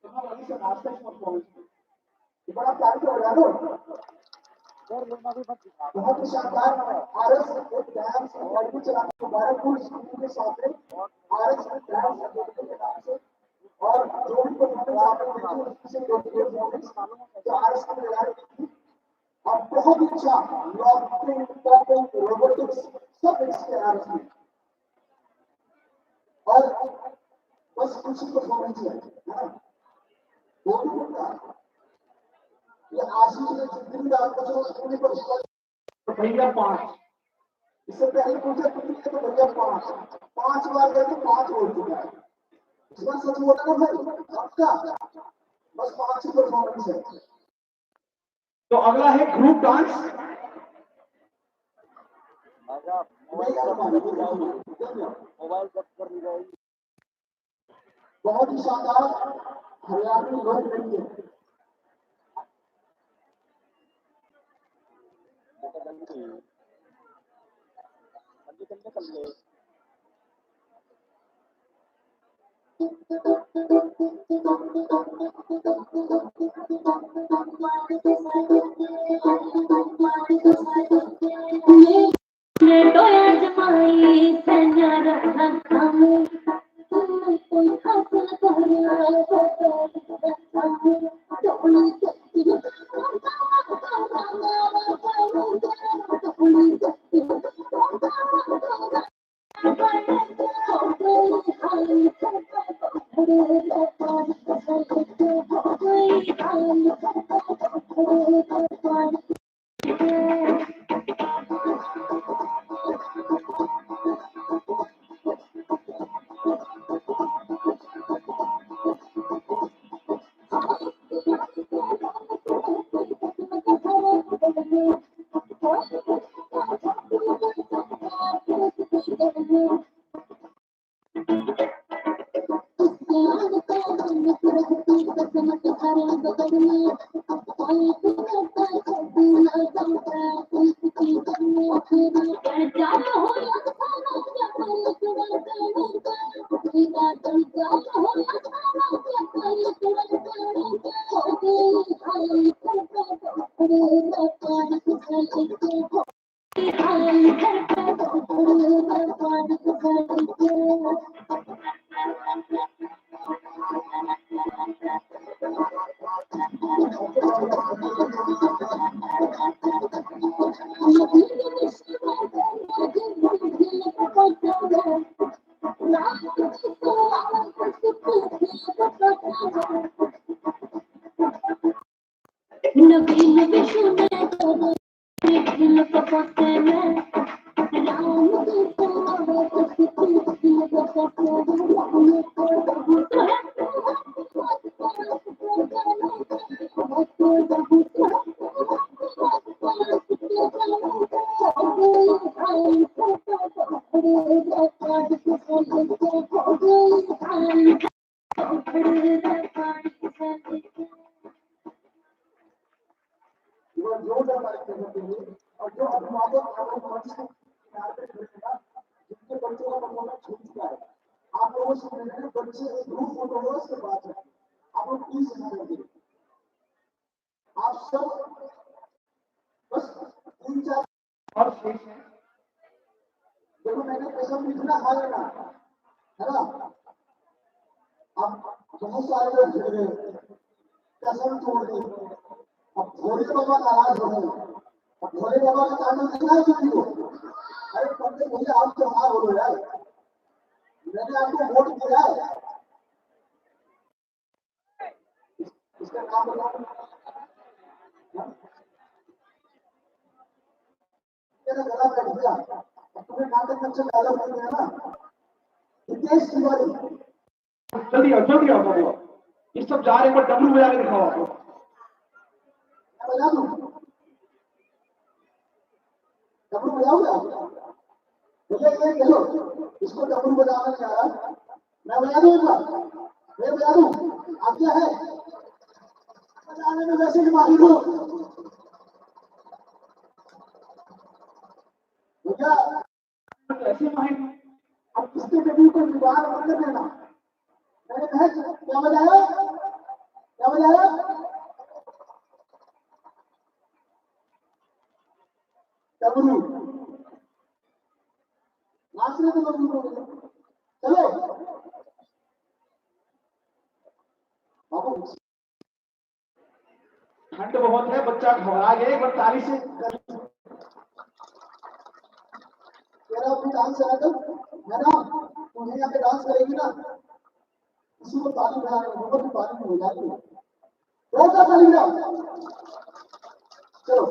तो मैं वहीं से नाश्ता ही मत पहुंच बड़ा प्यार हो रहा बहुत ही शानदार आरएस एक डांस और भी चला मुबारकपुर स्कूल के साथ आरएस डांस के नाम से, और जो भी परफॉर्मेंस आपने देखी उसमें से दो परफॉर्मेंस जो आरएस ने तैयार की थी, और बहुत ही अच्छा लॉकिंग पॉपिंग रोबोटिक्स सब इसके आरएस में, और बस कुछ ही परफॉर्मेंस है ना वो भी होता है। ये आशीष ने जितनी बार पूछो उतनी पर भैया 5, इससे पहले पूछा कितनी है तो भैया 5 बार गए तो 5 हो चुका है। इस बार सच बोला ना भाई आपका बस 5 ही परफॉर्मेंस है। तो अगला है ग्रुप डांस। मोबाइल कट कर ली जाएगी। बहुत ही शानदार हरियाणवी लोक नृत्य जल्दी कर ले। और जो अभिभावक जिनके बच्चों का परफॉर्मेंस छूट चुका है, आप लोगों से बच्चे एक ग्रुप फोटो हो उसके बाद आप लोग प्लीज लगे आप सब बस 3-4 और शेष है। देखो मैंने कसम इतना खा लेना है ना, अब बहुत सारे लोग भिड़ गए, कसम तोड़ दी। अब भोले बाबा नाराज हो गए, अब भोले बाबा का तांडव दिखना है किसी को? अरे पंडित भैया आप तो हार बोलो यार, मैंने आपको वोट दिया है, इसका काम बताओ। मेरा गला बैठ गया, अब तुम्हें नाटक में अच्छा डायलॉग नहीं है ना। हितेश तिवारी जल्दी आओ बाबू, ये सब जा रहे हैं, पर डब्लू बजा के दिखाओ आपको। मैं बजा दूं, डब्लू बजाऊंगा भैया, ये चलो इसको डब्लू बजाना नहीं आ रहा, मैं बजा दूंगा, मैं बजा दूं, आप क्या है बजाने में वैसे भी माहिर हो भैया, ऐसे माहिर। अब इसके डब्लू को विवाह मत कर देना। मैंने कहा क्या बजाया, क्या बजाया, डब्लू नाचने तो डब्लू को चलो बाबू। ठंड बहुत है, बच्चा घबरा गया, एक बार ताली से तेरा भी डांस है ना, तुम्हें यहाँ पे डांस करेगी ना, किसी को ताली बजाने को ताली में हो जाती है, रोका ताली जाओ, चलो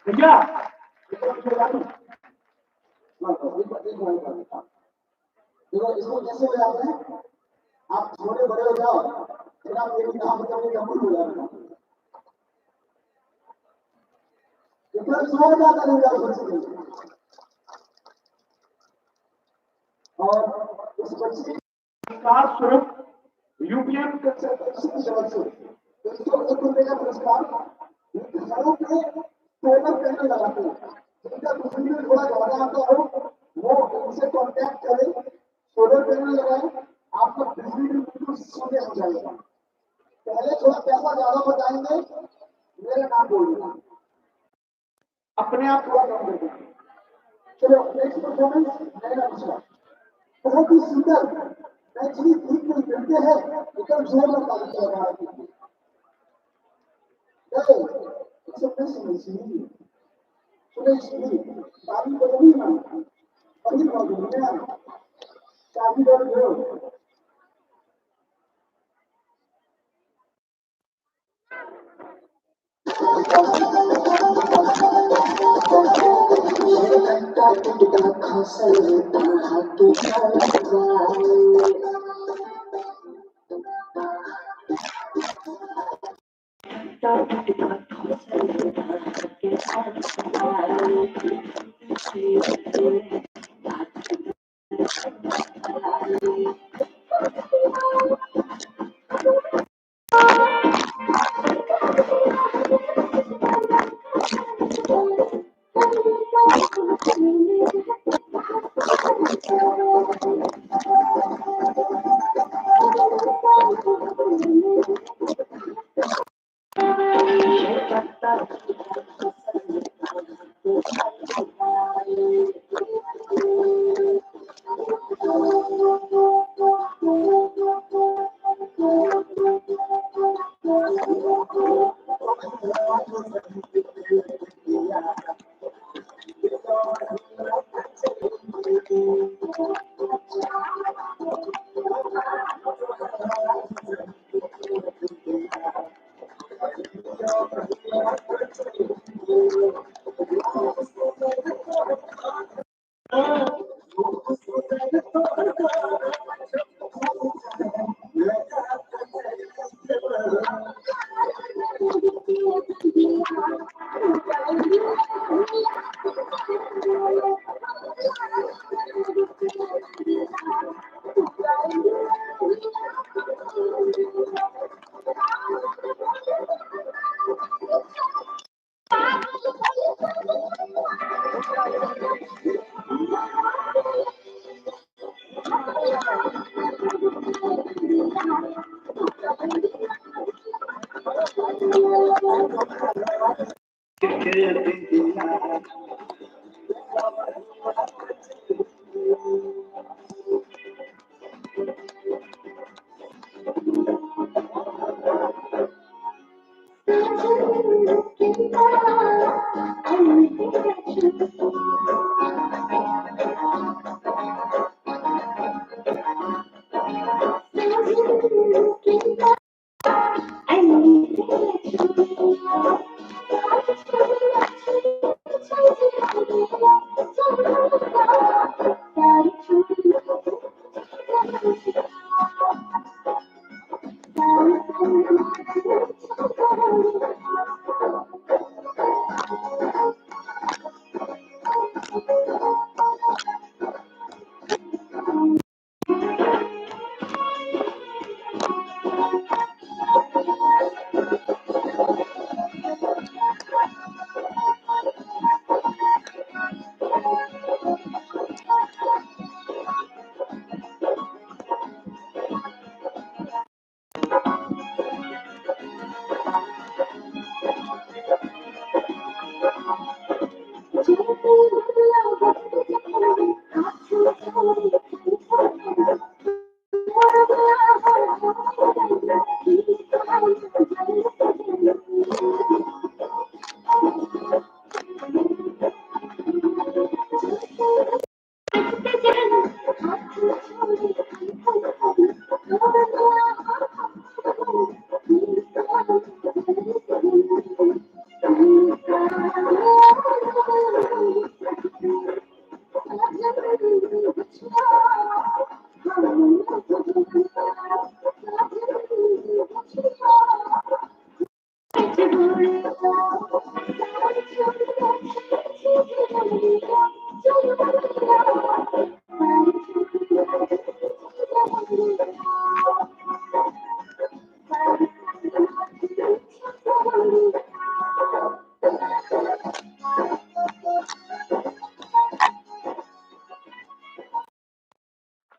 भैया देखो इसको कैसे हो जाते हैं। आप छोटे बड़े हो जाओ फिर आप मेरी नाम बताओगे कबूल हो जाएगा। इतना सो जाता नहीं जाता और उस बच्चे पुरस्कार स्वरूप यूपीएम इसको ₹1 का पुरस्कार घरों पे सोलर पैनल लगाते हैं। जिनका बिजली बिल थोड़ा ज्यादा आता हो वो उनसे कॉन्टैक्ट करें, सोलर पैनल लगाएं, आपका बिजली बिल बिल्कुल शून्य हो जाएगा। पहले थोड़ा पैसा ज्यादा बताएंगे, मेरा नाम बोलिएगा, अपने आप थोड़ा कम कर देंगे। चलो नेक्स्ट परफॉर्मेंस नया विषय बहुत ही सुंदर एक्चुअली गीत में मिलते हैं एकदम जोर में ताली चल रहा है। it's a Christmas Eve. Today's Eve. Sabi ko rin na. Pagin mo din yan. Sabi ko rin yun.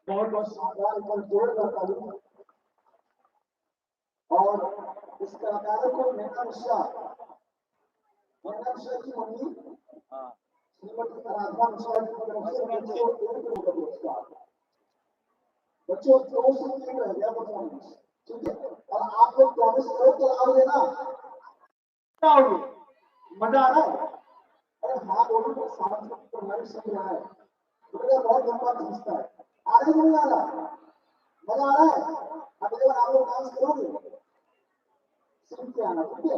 बहुत बहुत शानदार पर जोर करता हूँ। और इस कलाकार को मेहना मिश्रा की मम्मी श्रीमती आराधना मिश्रा की तरफ से ₹101 पुरस्कार। बच्चों 2 से 3 रह गया परफॉर्मेंस, ठीक है। और आप लोग 24 करोड़ तो आओगे ना, मजा आ रहा है। अरे हाँ बोलो तो साथ तो नहीं सही रहा है, मुझे बहुत लंबा खींचता है। आ रहा है नहीं आ रहा, मजा आ रहा है। अगले बार आप लोग डांस करोगे, सीख के आना, ठीक है।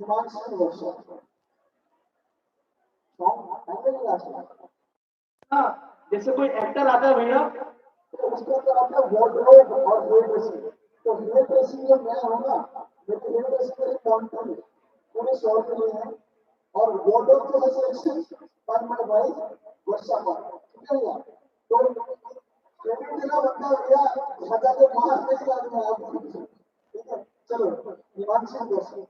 हिमांशु वर्षा जैसे कोई एक्टर आता है भैया, तो उसके अंदर आपका वार्डरोब और वेट ड्रेसिंग। तो वेट ड्रेसिंग जो मैं हूँ ना, लेकिन वेट ड्रेसिंग मेरे काउंटर में पूरे 100 के लिए है। और वार्डरोब जो है सिलेक्शन पर माय वाइफ वर्षा पर, ठीक है भैया। तो पेमेंट देना बनता है भैया, खाता के मार नहीं करना है आपको, ठीक है। चलो हिमांशु वर्षा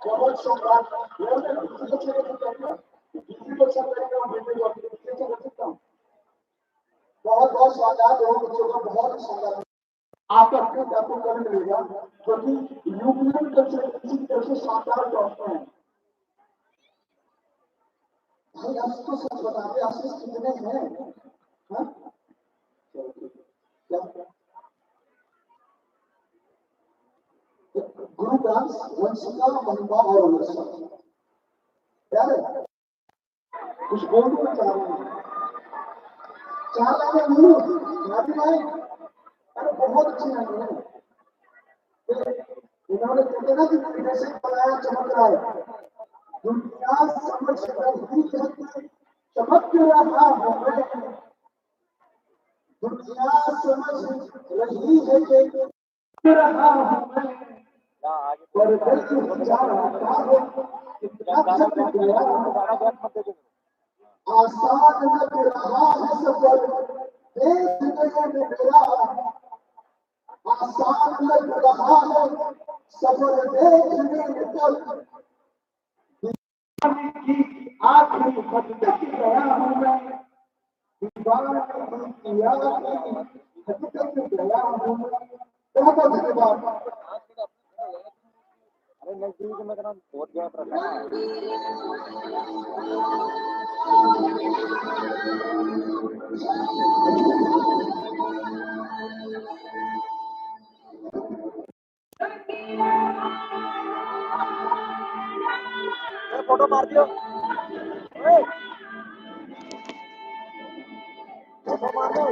बहुत शानदार किसी को सब करेंगे और मैं भी कर सकता हूँ। बहुत शानदार दोनों बच्चों का बहुत शानदार आपका खुद आपको करने मिलेगा क्योंकि यूक्रेन कल्चर किसी तरह से शानदार तौर हैं। भाई आप तो सच बताते आप कितने हैं? हाँ? क्या गुरु ग्रंथ वंशिका महिमा और अनुष्ठा क्या है? कुछ बोल दो चार लाने नहीं अरे बहुत अच्छी लाइन है। इन्होंने कहते ना कि कैसे पलाया चमक रहा है दुनिया समझ रही है चमक रहा है दुनिया समझ रही है कि रहा हूं और दिल जा रहा है आसान लग रहा है सफर देखने में मेरा आसान लग रहा है सफर देखने में कल आखिरी खत तक गया हूं मैं दीवार की आखिरी खत तक गया हूं बहुत बहुत धन्यवाद। अरे नजदीक में करना बहुत गैप रखा है। फोटो मार दियो फोटो मार दो।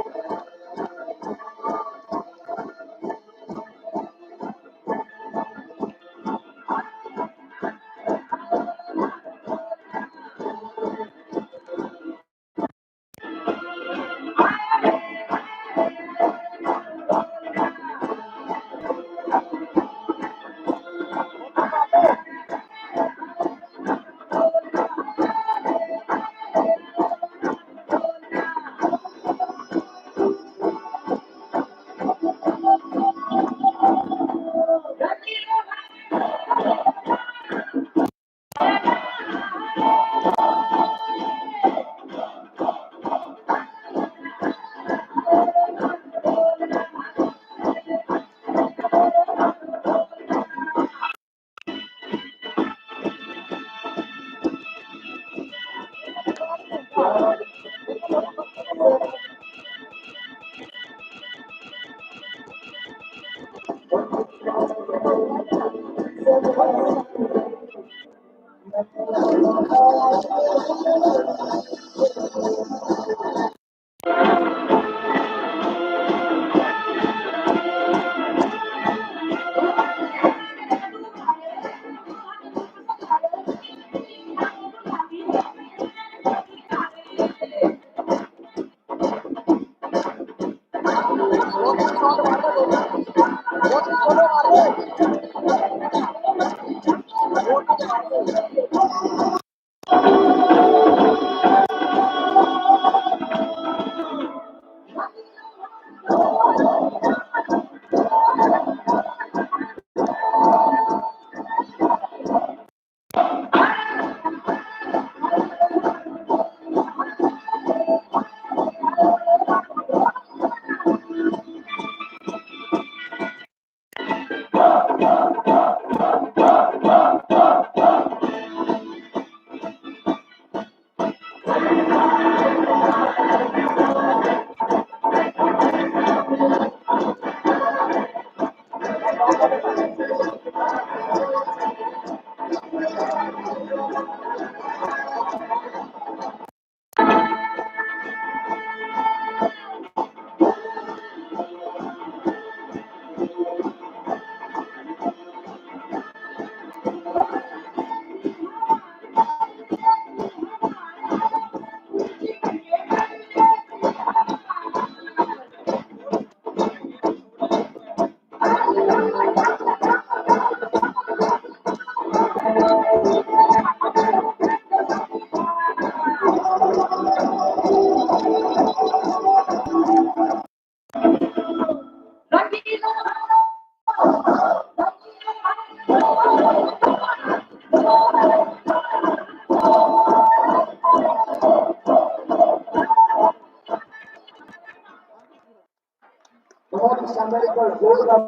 बहुत ही शानदार जोरदार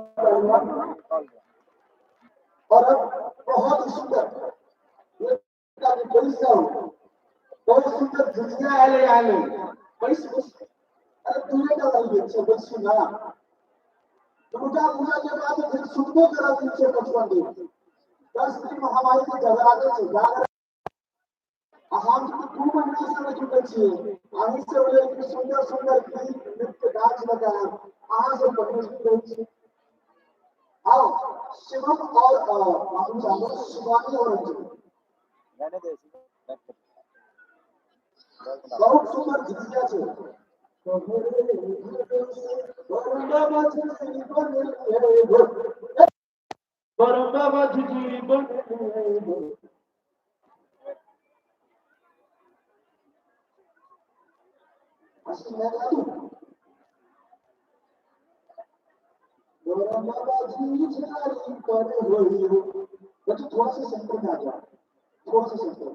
तालियां। और अब बहुत ही सुंदर ये कोई सा बहुत सुंदर झुझिया आले बड़ी अरे तूने का लाइए सब सुना दुर्गा पूजा के बाद फिर सुनबो करा 355 दिन 10 दिन महामारी के जगराते छे जागर हम तो 2 महीना से रह चुके छिए आही से बोले कि सुंदर सुंदर गीत नृत्य डांस लगाए आहा से परमेश रही छी आओ शिवम और बाबू साहब शिवानी और बहुत सुंदर झिझिया छे बरंगा झिझिरी बन थोड़ा सा सेंटर में आ जाओ थोड़ा सा सेंटर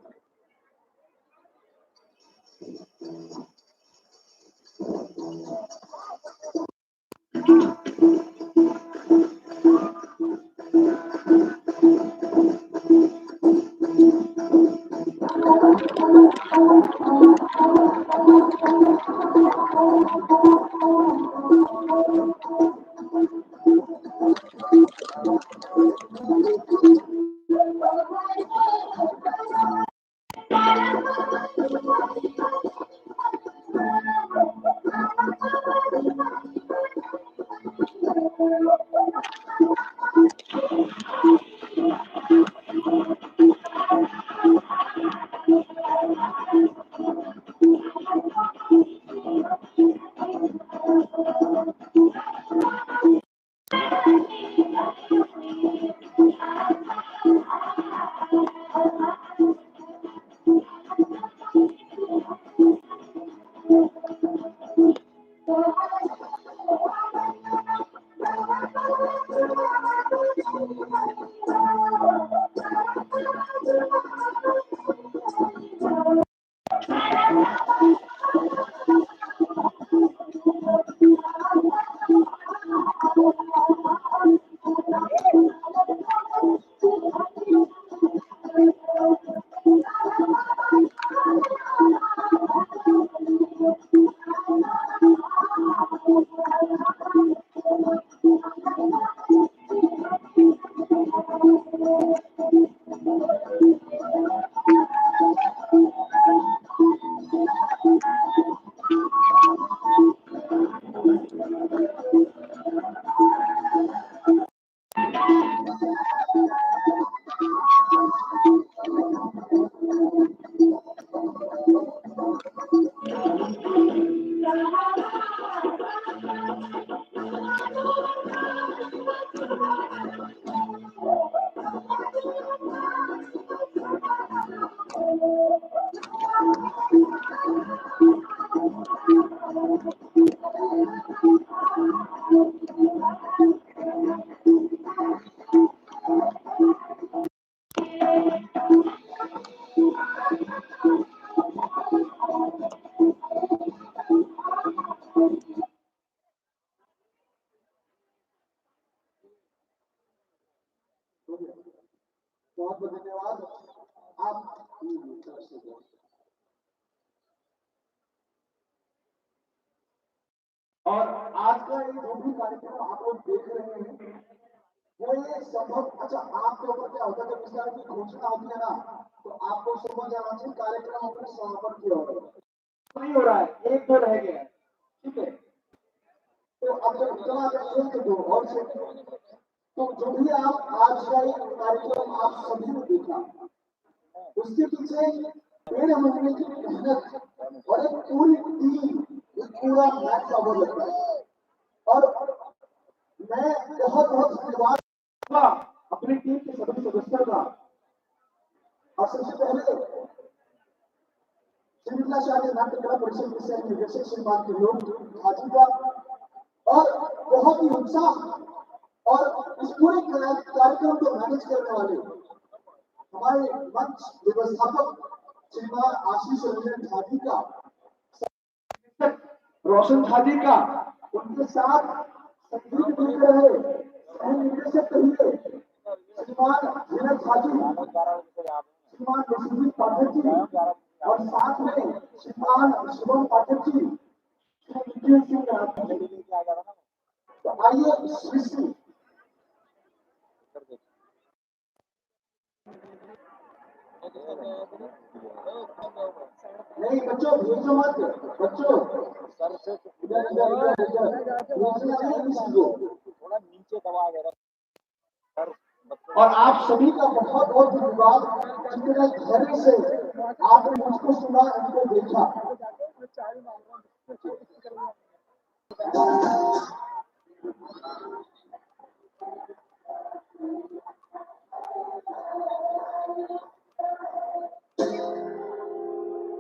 बहुत बहुत धन्यवाद आप और आज का ये जो भी कार्यक्रम आप लोग देख रहे हैं वो ये संभव अच्छा आपके ऊपर क्या होता है जब इस तरह की घोषणा होती है ना तो आपको समझ आना चाहिए कार्यक्रम अपने समापन की ओर नहीं हो रहा है एक तो रह गया है ठीक है तो अब जब चला जाए एक दो और से तो जो भी आप आज का ये कार्यक्रम आप सभी ने देखा उसके पीछे मेरे महीने की मेहनत और एक पूरी टीम एक पूरा मैच कवर लगता है और मैं बहुत बहुत धन्यवाद अपनी टीम के सभी सदस्यों का और सबसे पहले श्रीमला शाही नाट्य कला परिषद के सह निदेशक श्रीमान के लोग हाजी का और बहुत ही उत्साह और इस पूरे कार्यक्रम को मैनेज करने वाले हमारे मंच व्यवस्थापक श्रीमान आशीष रंजन झाजी का रोशन झाजी का उनके साथ संगीत देते रहे सह निर्देशक कहिए श्रीमान धीरज साजू, श्रीमान नसीरुद्दीन पाठक जी और साथ में श्रीमान शुभम पाठक जी, श्री विजय सिंह राठौर। तो आइए सृष्टि नहीं बच्चों भेजो मत, बच्चों इधर इधर इधर इधर भेजना नहीं किसी को। थोड़ा नीचे दबा के रख। और आप सभी का बहुत बहुत धन्यवाद, जितने धैर्य से आपने मुझको सुना, मुझको देखा।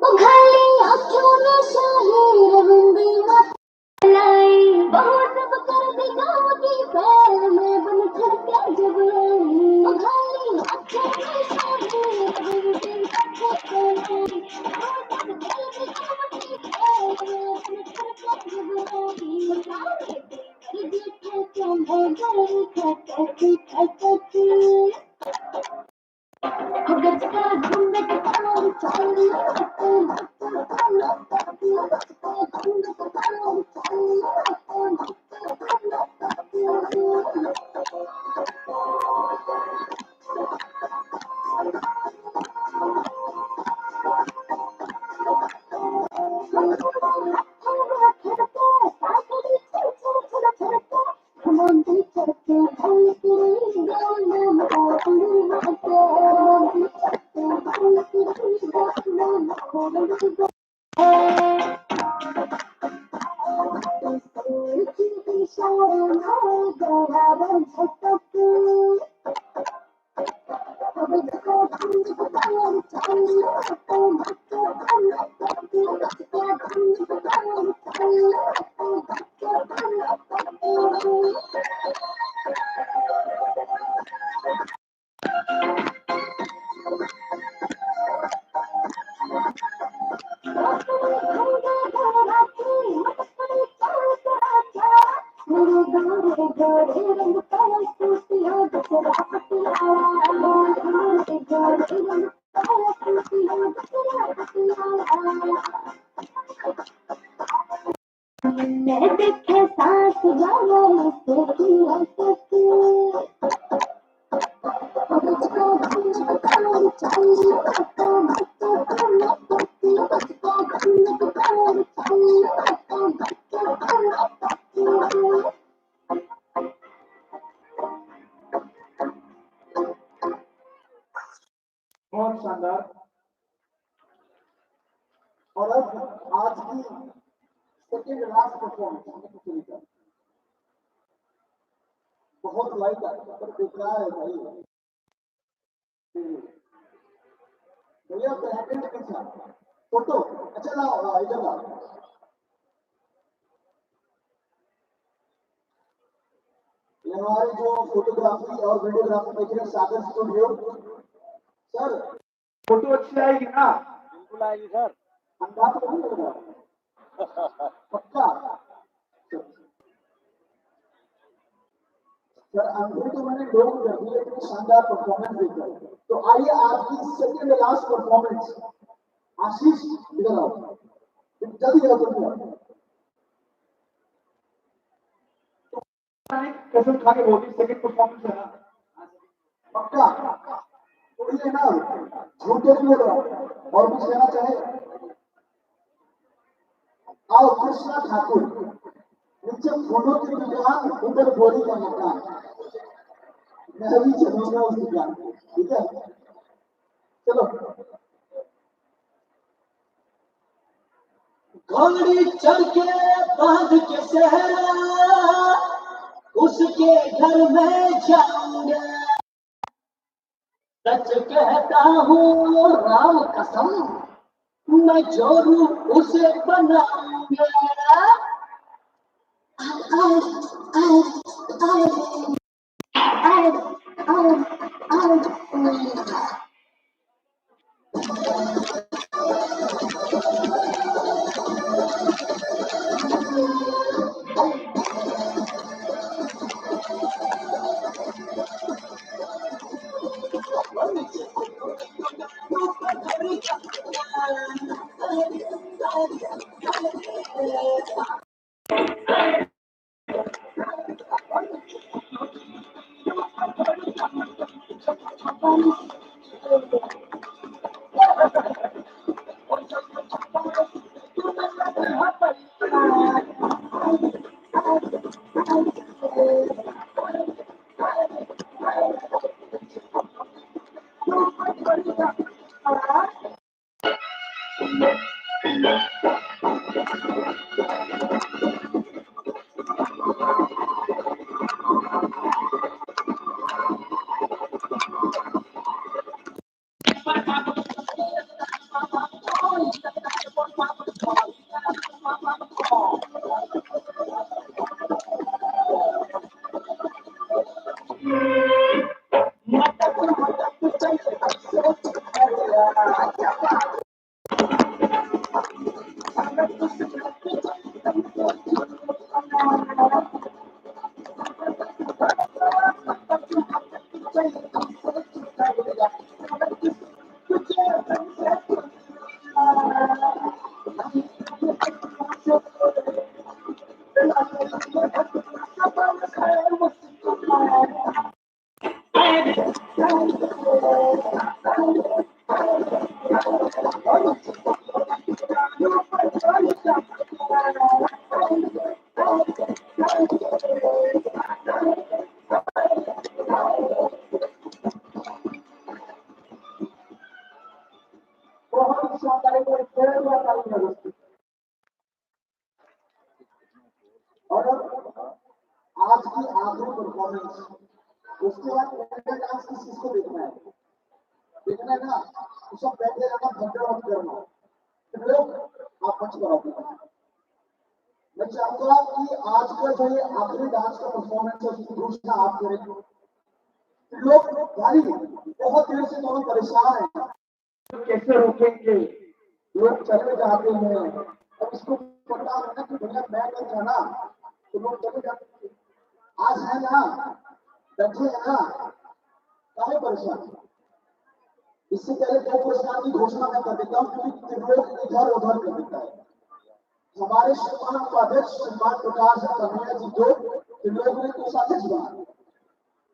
उघाली आँखों में शाही रविंद्री लाई, बहुत सब कर दी गाँव की पैर में बन कर क्या जब लाई। उघाली आँखों में शाही रविंद्री लाई, बहुत सब कर दी गाँव की पैर में बन कर क्या जब लाई। जीठे के मैं गई खटकी गजका घूमट तार चाली देखे साथ जाओ बहुत शानदार। और अब आज की सेकेंड लास्ट परफॉर्मेंस बहुत लाइट पर बेकार है भाई। भैया ब्रैकेट के साथ फोटो अच्छा लाओ, इधर लाओ। ये हमारे जो फोटोग्राफी और वीडियोग्राफी देख रहे हैं सागर स्टूडियो सर, फोटो अच्छी आएगी ना? बिल्कुल आएगी सर। अंदाज तो नहीं लग रहा पक्का सर। अंधे तो मैंने लोग रखी, लेकिन शानदार परफॉर्मेंस देखा। तो आइए आपकी सेकेंड लास्ट परफॉर्मेंस। आशीष इधर आओ, जल्दी आओ जल्दी आओ। कसम खा के बोली सेकेंड परफॉर्मेंस है ना पक्का? तो ये ना झूठे नहीं बोल रहा। और कुछ कहना चाहे? आओ कृष्णा ठाकुर, नीचे फूलों की दुकान, ऊपर बोरी का मकान। मैं भी चलूंगा उस दुकान, ठीक है? चलो। घोड़ी चढ़ के बांध के सहरा उसके घर में जाऊंगा। सच कहता हूँ राम कसम, मैं जोरू उसे बनाऊंगा। बहुत शानदार एक खेल हुआ था उनमें दोस्तों। और आज की आखिरी परफॉर्मेंस, उसके बाद पहले डांस किस चीज को देखना है, देखना है ना, तो सब बैठे रहना, भगदड़ मत करना। तो लोग आप मंच पर आओगे। मैं चाहूंगा कि आज का जो ये आखिरी डांस का परफॉर्मेंस है उसकी घोषणा आप करें। लोग भाई बहुत देर से दोनों परेशान हैं, तो कैसे रोकेंगे, लोग चले जाते हैं। अब इसको पता है ना कि भैया मैं नहीं जाना, तो लोग चले जाते हैं। आज है ना, बैठे है ना, काहे परेशान। इससे पहले दो पुरस्कार की घोषणा मैं कर देता हूँ, क्योंकि लोग इधर उधर कर देता है। हमारे सम्मान उपाध्यक्ष सम्मान प्रकाश कन्हैया जी को लोग ने कोषाध्यक्ष बना।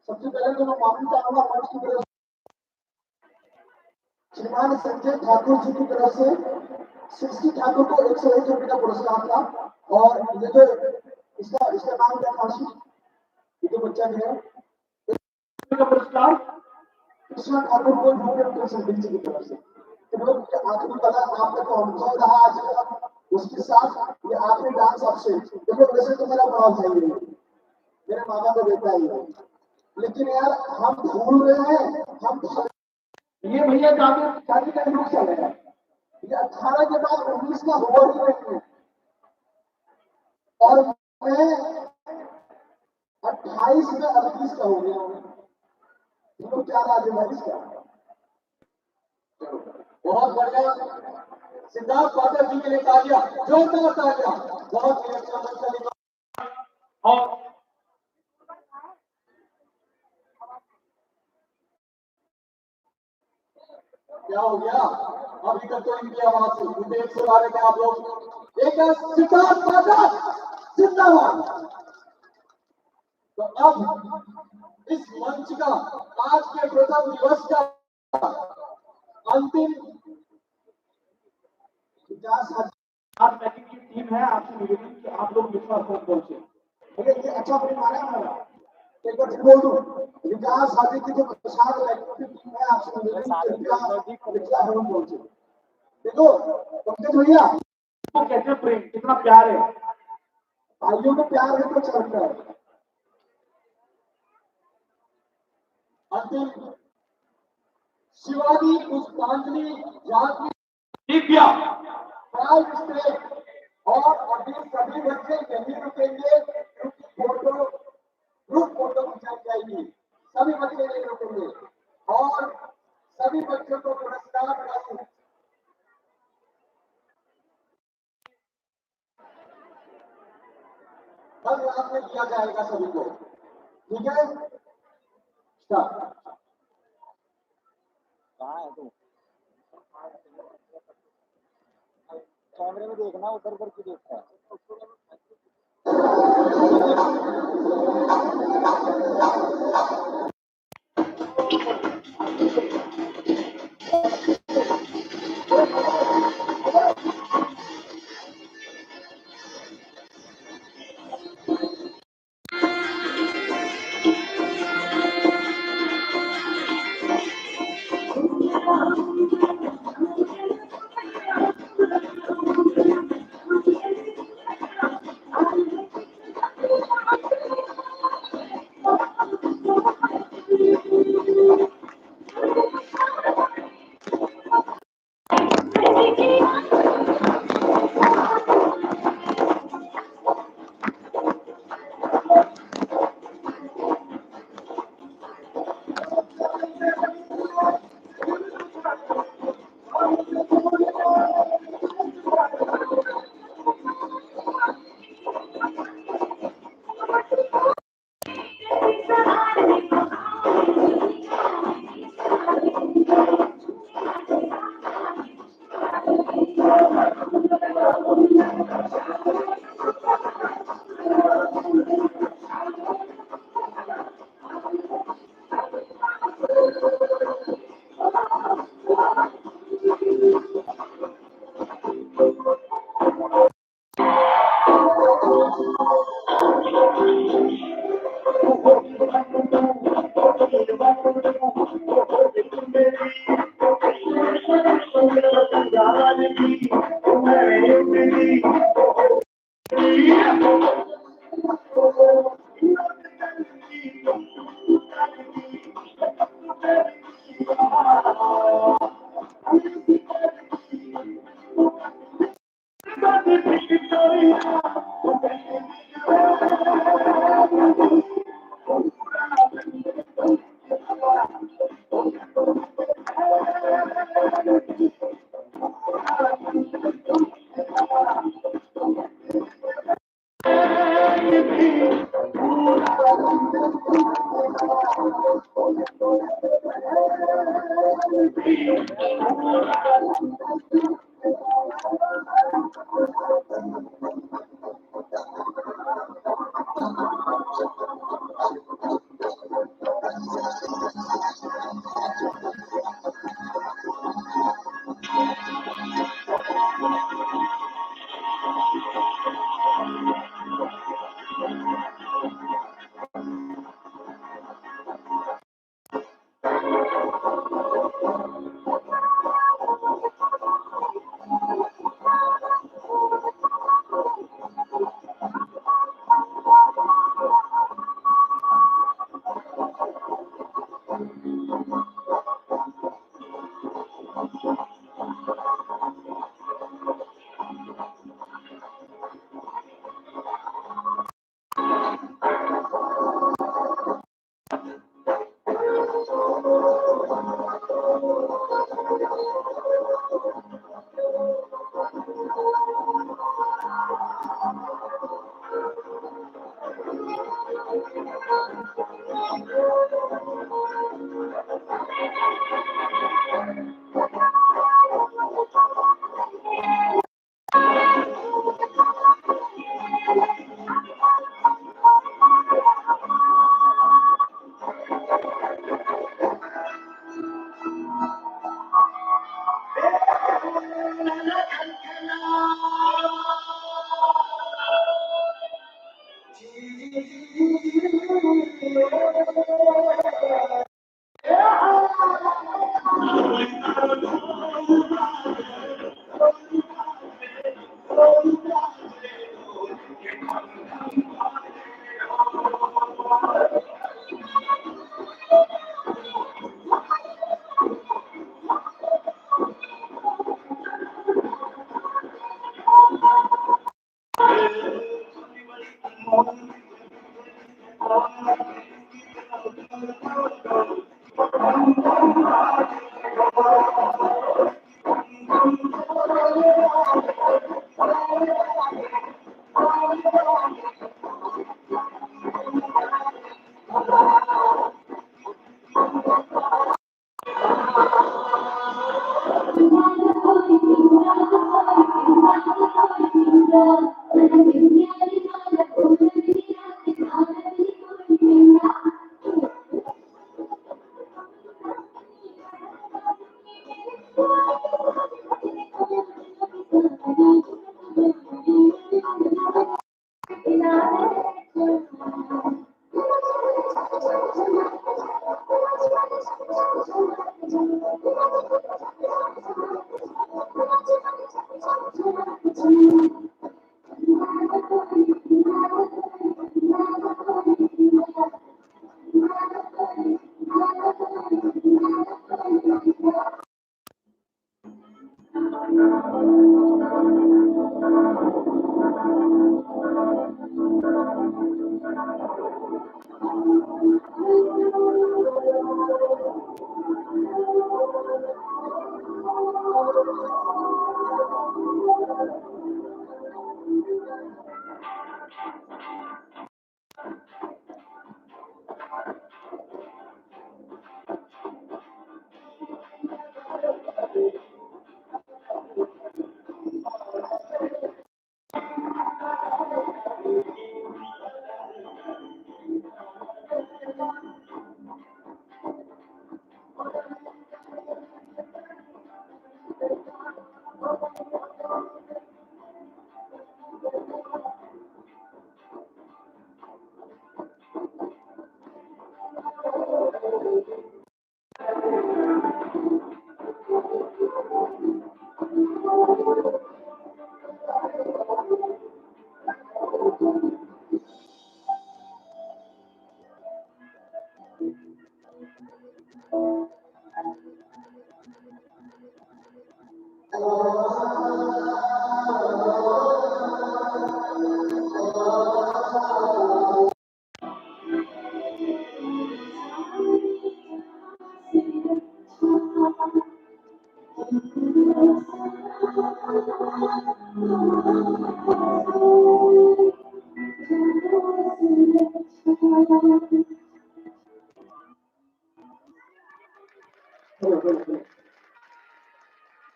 सबसे पहले तो मैं माफी चाहूंगा मंच की तरफ श्रीमान संजय ठाकुर जी की तरफ से 60 ठाकुर को 101 रुपये का पुरस्कार था। और ये जो इसका इसका नाम क्या था, ये जो बच्चा जो है का पुरस्कार कृष्णा ठाकुर को जी की तरफ से। तो लोग आखिरी कला आप तक अनुभव रहा आज का, उसके साथ ये आखिरी डांस आपसे देखो। वैसे तो मेरा बड़ा भाई है, मेरे मामा को बेटा ही है, लेकिन यार हम भूल रहे हैं। हम ये भैया शादी का युग चल रहा है, ये 18 के बाद 19 का हुआ ही नहीं है। और मैं 28 में 38 का हो गया हूँ। तो क्या राज है इसका। बहुत बढ़िया, सिद्धार्थ पाठक जी के लिए तालियां, जोरदार तालियां। बहुत ही अच्छा मंच। और क्या हो गया, अभी तक तो इनकी आवाज मुझे 112 में आप लोग एक सिद्धार्थ पाठक जिंदाबाद। तो अब इस मंच का आज के प्रथम दिवस का अंतिम 50,000 पैकेट की टीम है। आपसे निवेदन कि आप लोग विश्वास तक पहुंचे। भैया ये अच्छा परिवार है हमारा, एक बार बोल दो विकास शादी की जो 50 पैकेट की टीम है, आपसे निवेदन कि पहुंचे। देखो पंकज भैया, तो कैसे प्रेम कितना प्यार है, भाइयों में प्यार है तो चलता है। अंतिम शिवानी पुष्पांजलि जाति दिव्या प्राइज स्टेट। और अभी सभी बच्चे यहीं रुकेंगे, क्योंकि फोटो ग्रुप फोटो खिंचाई जाएगी। सभी बच्चे नहीं रुकेंगे और सभी बच्चों को पुरस्कार राशि कल रात में दिया जाएगा सभी को। ठीक है, स्टार्ट। कहाँ है तू? कैमरे में देखना, उधर उधर क्यों देखता है?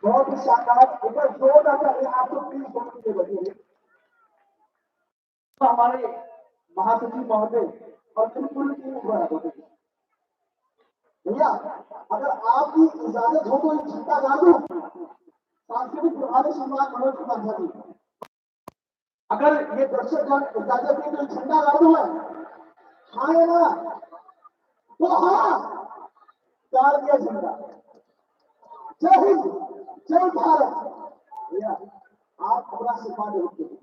बहुत ही शानदार एक बार जोरदार तालियां आप लोग प्लीज बहुत के बजाइए। तो हमारे महासचिव महोदय और बिल्कुल टीम द्वारा बजाइए। भैया अगर आपकी इजाजत हो तो एक झंडा गा दो सांस्कृतिक प्रभारी सम्मान मनोज कुमार झा जी। अगर ये दर्शकगण इजाजत दें तो एक झंडा गा दो है हाँ या ना तो हाँ डाल दिया झंडा। जय हिंद जय भारत। भैया आप अपना सिफारिश होते हैं।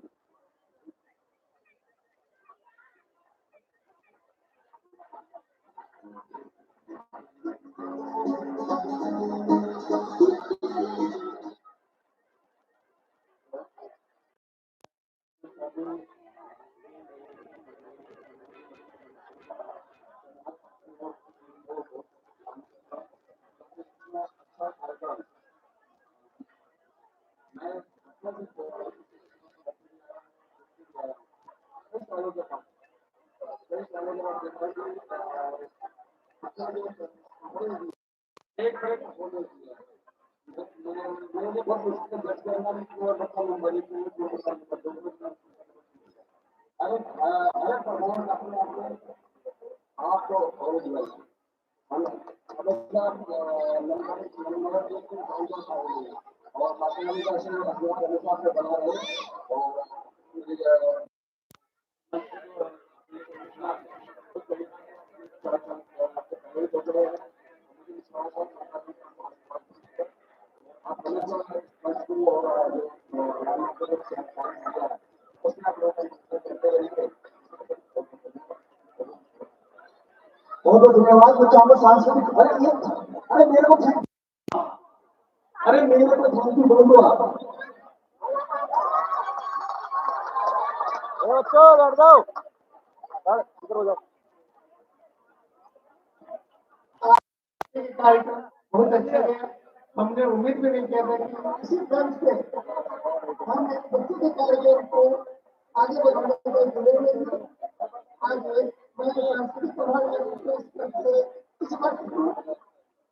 बहुत बहुत धन्यवाद। मैं चाहूंगा सांस्कृतिक अरे मेरे को अरे मेरे को थैंक यू बोल दो आप। बच्चों बैठ जाओ, इधर हो जाओ। कार्यक्रम बहुत अच्छा गया। हमने उम्मीद भी नहीं किया था कि इसी मंच पे हम एक बच्चे के कार्यक्रम को आगे बढ़ाने के जुड़े हुए हैं। आज मैं सांस्कृतिक प्रभारी से इस वक्त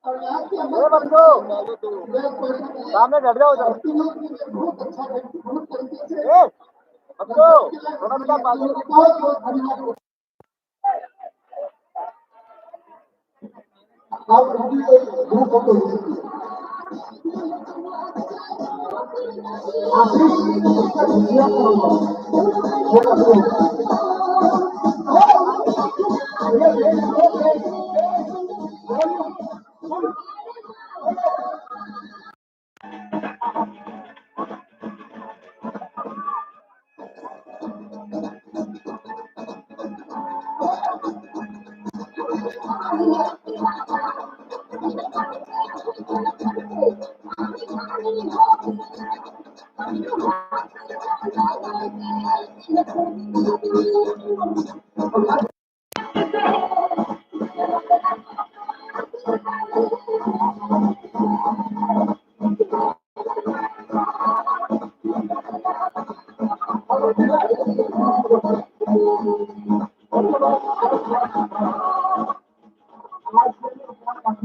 और यहाँ के सामने बैठ जाओ उधर। बहुत अच्छा बहुत तरीके से बच्चों थोड़ा बेटा पास बहुत बहुत धन्यवाद। आप ग्रुप फोटो आशीष इसका झुकिया करूंगा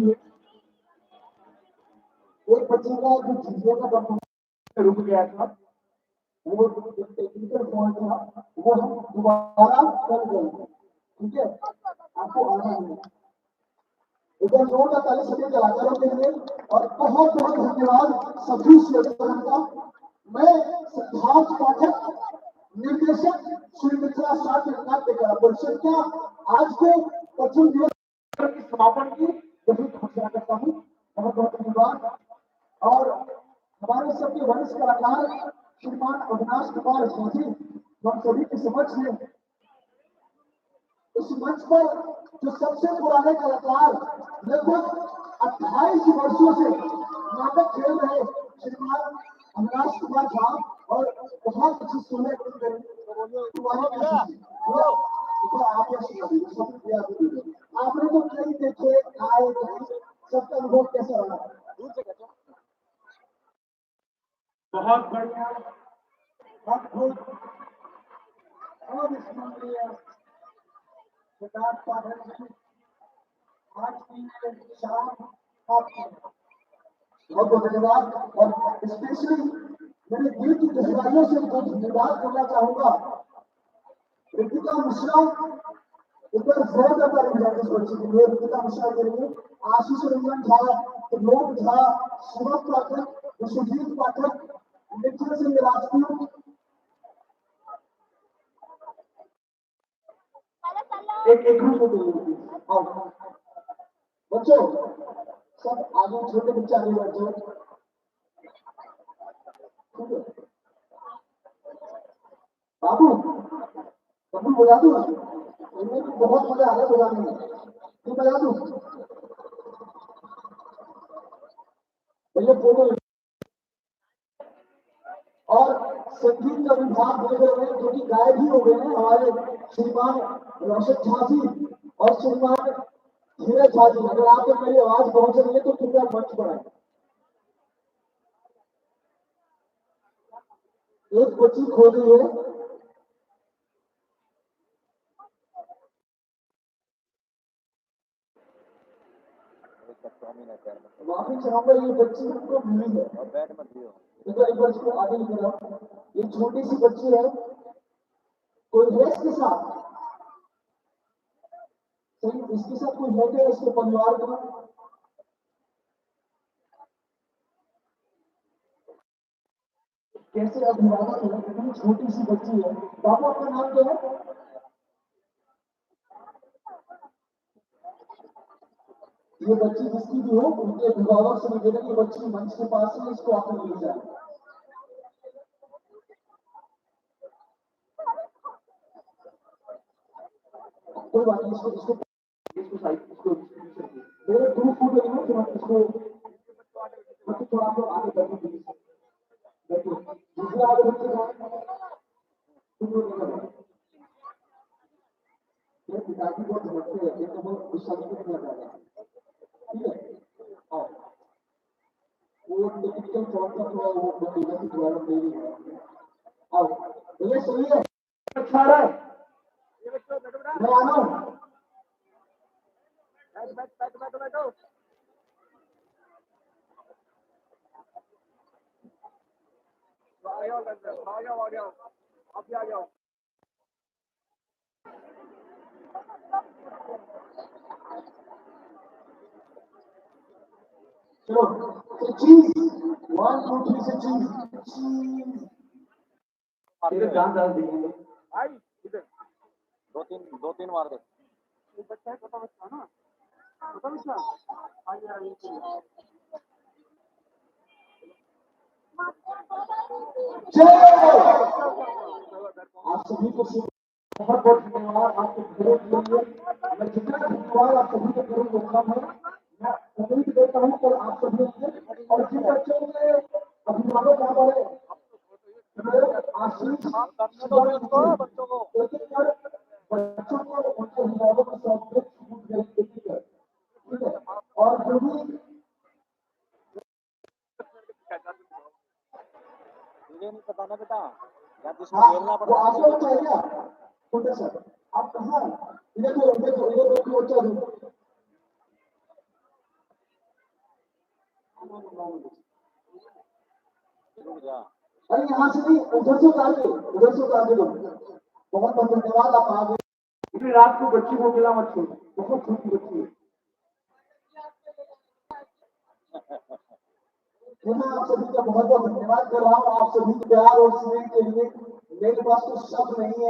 ये एक बच्चे का जो झुकिया का परफॉर्मेंस रुक गया था वो टेक्निकल फॉल्ट था वो हम दोबारा कर गए ठीक है आपको आना है इधर जोर का ताली सभी कलाकारों के लिए और बहुत बहुत धन्यवाद सभी श्रोताओं का मैं सिद्धार्थ पाठक निर्देशक श्री मित्रा साथ नाट्य कला परिषद का आज के प्रथम दिवस की समापन की बहुत घोषणा करता हूँ बहुत बहुत धन्यवाद और हमारे सबके वरिष्ठ कलाकार श्रीमान अविनाश कुमार जी हम सभी के समक्ष में इस मंच पर जो सबसे पुराने कलाकार लगभग 28 वर्षों से नाटक खेल रहे श्रीमान अविनाश कुमार साहब और बहुत अच्छी सुने आपने तो कई देखे आए सबका अनुभव कैसा रहा बहुत बढ़िया अद्भुत अविस्मरणीय सिद्धार्थ पाठक जी आज की शाम आपको बहुत बहुत धन्यवाद और स्पेशली मेरे दिल की गहराइयों से बहुत धन्यवाद करना चाहूंगा रितिका मिश्रा इधर जोरदार तारीफ इस बच्चे के लिए रितिका मिश्रा के लिए आशीष रंजन झा लोक झा शिवम पाठक सुजीत पाठक निखिल सिंह राजपूत एक ग्रुप बच्चों सब आगे छोटे बच्चे आगे बैठ जाओ बाबू बाबू बजा दू इनमें तो बहुत मजा आ रहा है बजाने में तू बजा दू भैया फोटो और संगीत का विभाग देख रहे हैं जो कि गायब ही हो गए हैं हमारे श्रीमान रोशन झा जी और श्रीमान धीरज झा जी अगर आप तक मेरी आवाज पहुंच रही है तो कृपया मंच पर आए एक बच्ची खो गई है माफी चाहूंगा ये बच्ची हमको मिली है एक बार इसको आगे निकला ये छोटी सी बच्ची है कोई है इसके साथ सही इसके साथ कोई है क्या इसके परिवार का कैसे अभिभावक है इतनी छोटी सी बच्ची है बाबू आपका नाम क्या है ये बच्ची जिसकी भी हो उनके अभिभावक से निवेदन ये बच्ची मंच के पास है इसको आकर ले जाए कोई बात नहीं इसको इसको इसको साइड इसको मेरे 2 फुट है तो इसको बच्चे थोड़ा आप लोग आगे बढ़ने प्लीज देखो दूसरे आगे बच्चे ये पिताजी बहुत झटके हैं तो वो गुस्सा नहीं करता है ठीक है और वो टेक्निकल फॉर्म का थोड़ा वो बनेगा कि द्वारा दे रही है और ये सुनिए अच्छा रहा मैं आ रहा हूँ बैठो आ जाओ आप भी आ जाओ चलो चीज 1 2 3 से चीज इधर जान डाल देंगे। भाई इधर दो तीन मार दे। एक बच्चा है छोटा बच्चा ना, छोटा बच्चा आइए आइए आप सभी को बहुत बहुत धन्यवाद आपके घरों के लिए। मैं जितना धन्यवाद आप सभी को करूँ उतना है। मैं उम्मीद करता हूँ कि आप सभी से और जिन बच्चों के अभिभावक यहाँ पर है, आशीष करने दो उसको बच्चों को। बच्चों को उनके अभिभावक के साथ ठीक है। और जो भी मुझे नहीं पता ना बेटा, या जिसको हाँ, खेलना वो पड़ता आपको है बताइए क्या छोटे सर आप कहाँ इधर देखो बच्चा देखो रुक जा। अरे यहाँ से नहीं उधर से उतार दो बहुत बहुत धन्यवाद आप आ गए। इतनी रात को बच्ची को मिला मत छोड़ो बहुत छोटी बच्ची है। मैं आप सभी का बहुत बहुत धन्यवाद कर रहा हूँ। आप सभी के प्यार और स्नेह के लिए मेरे पास तो शब्द नहीं है।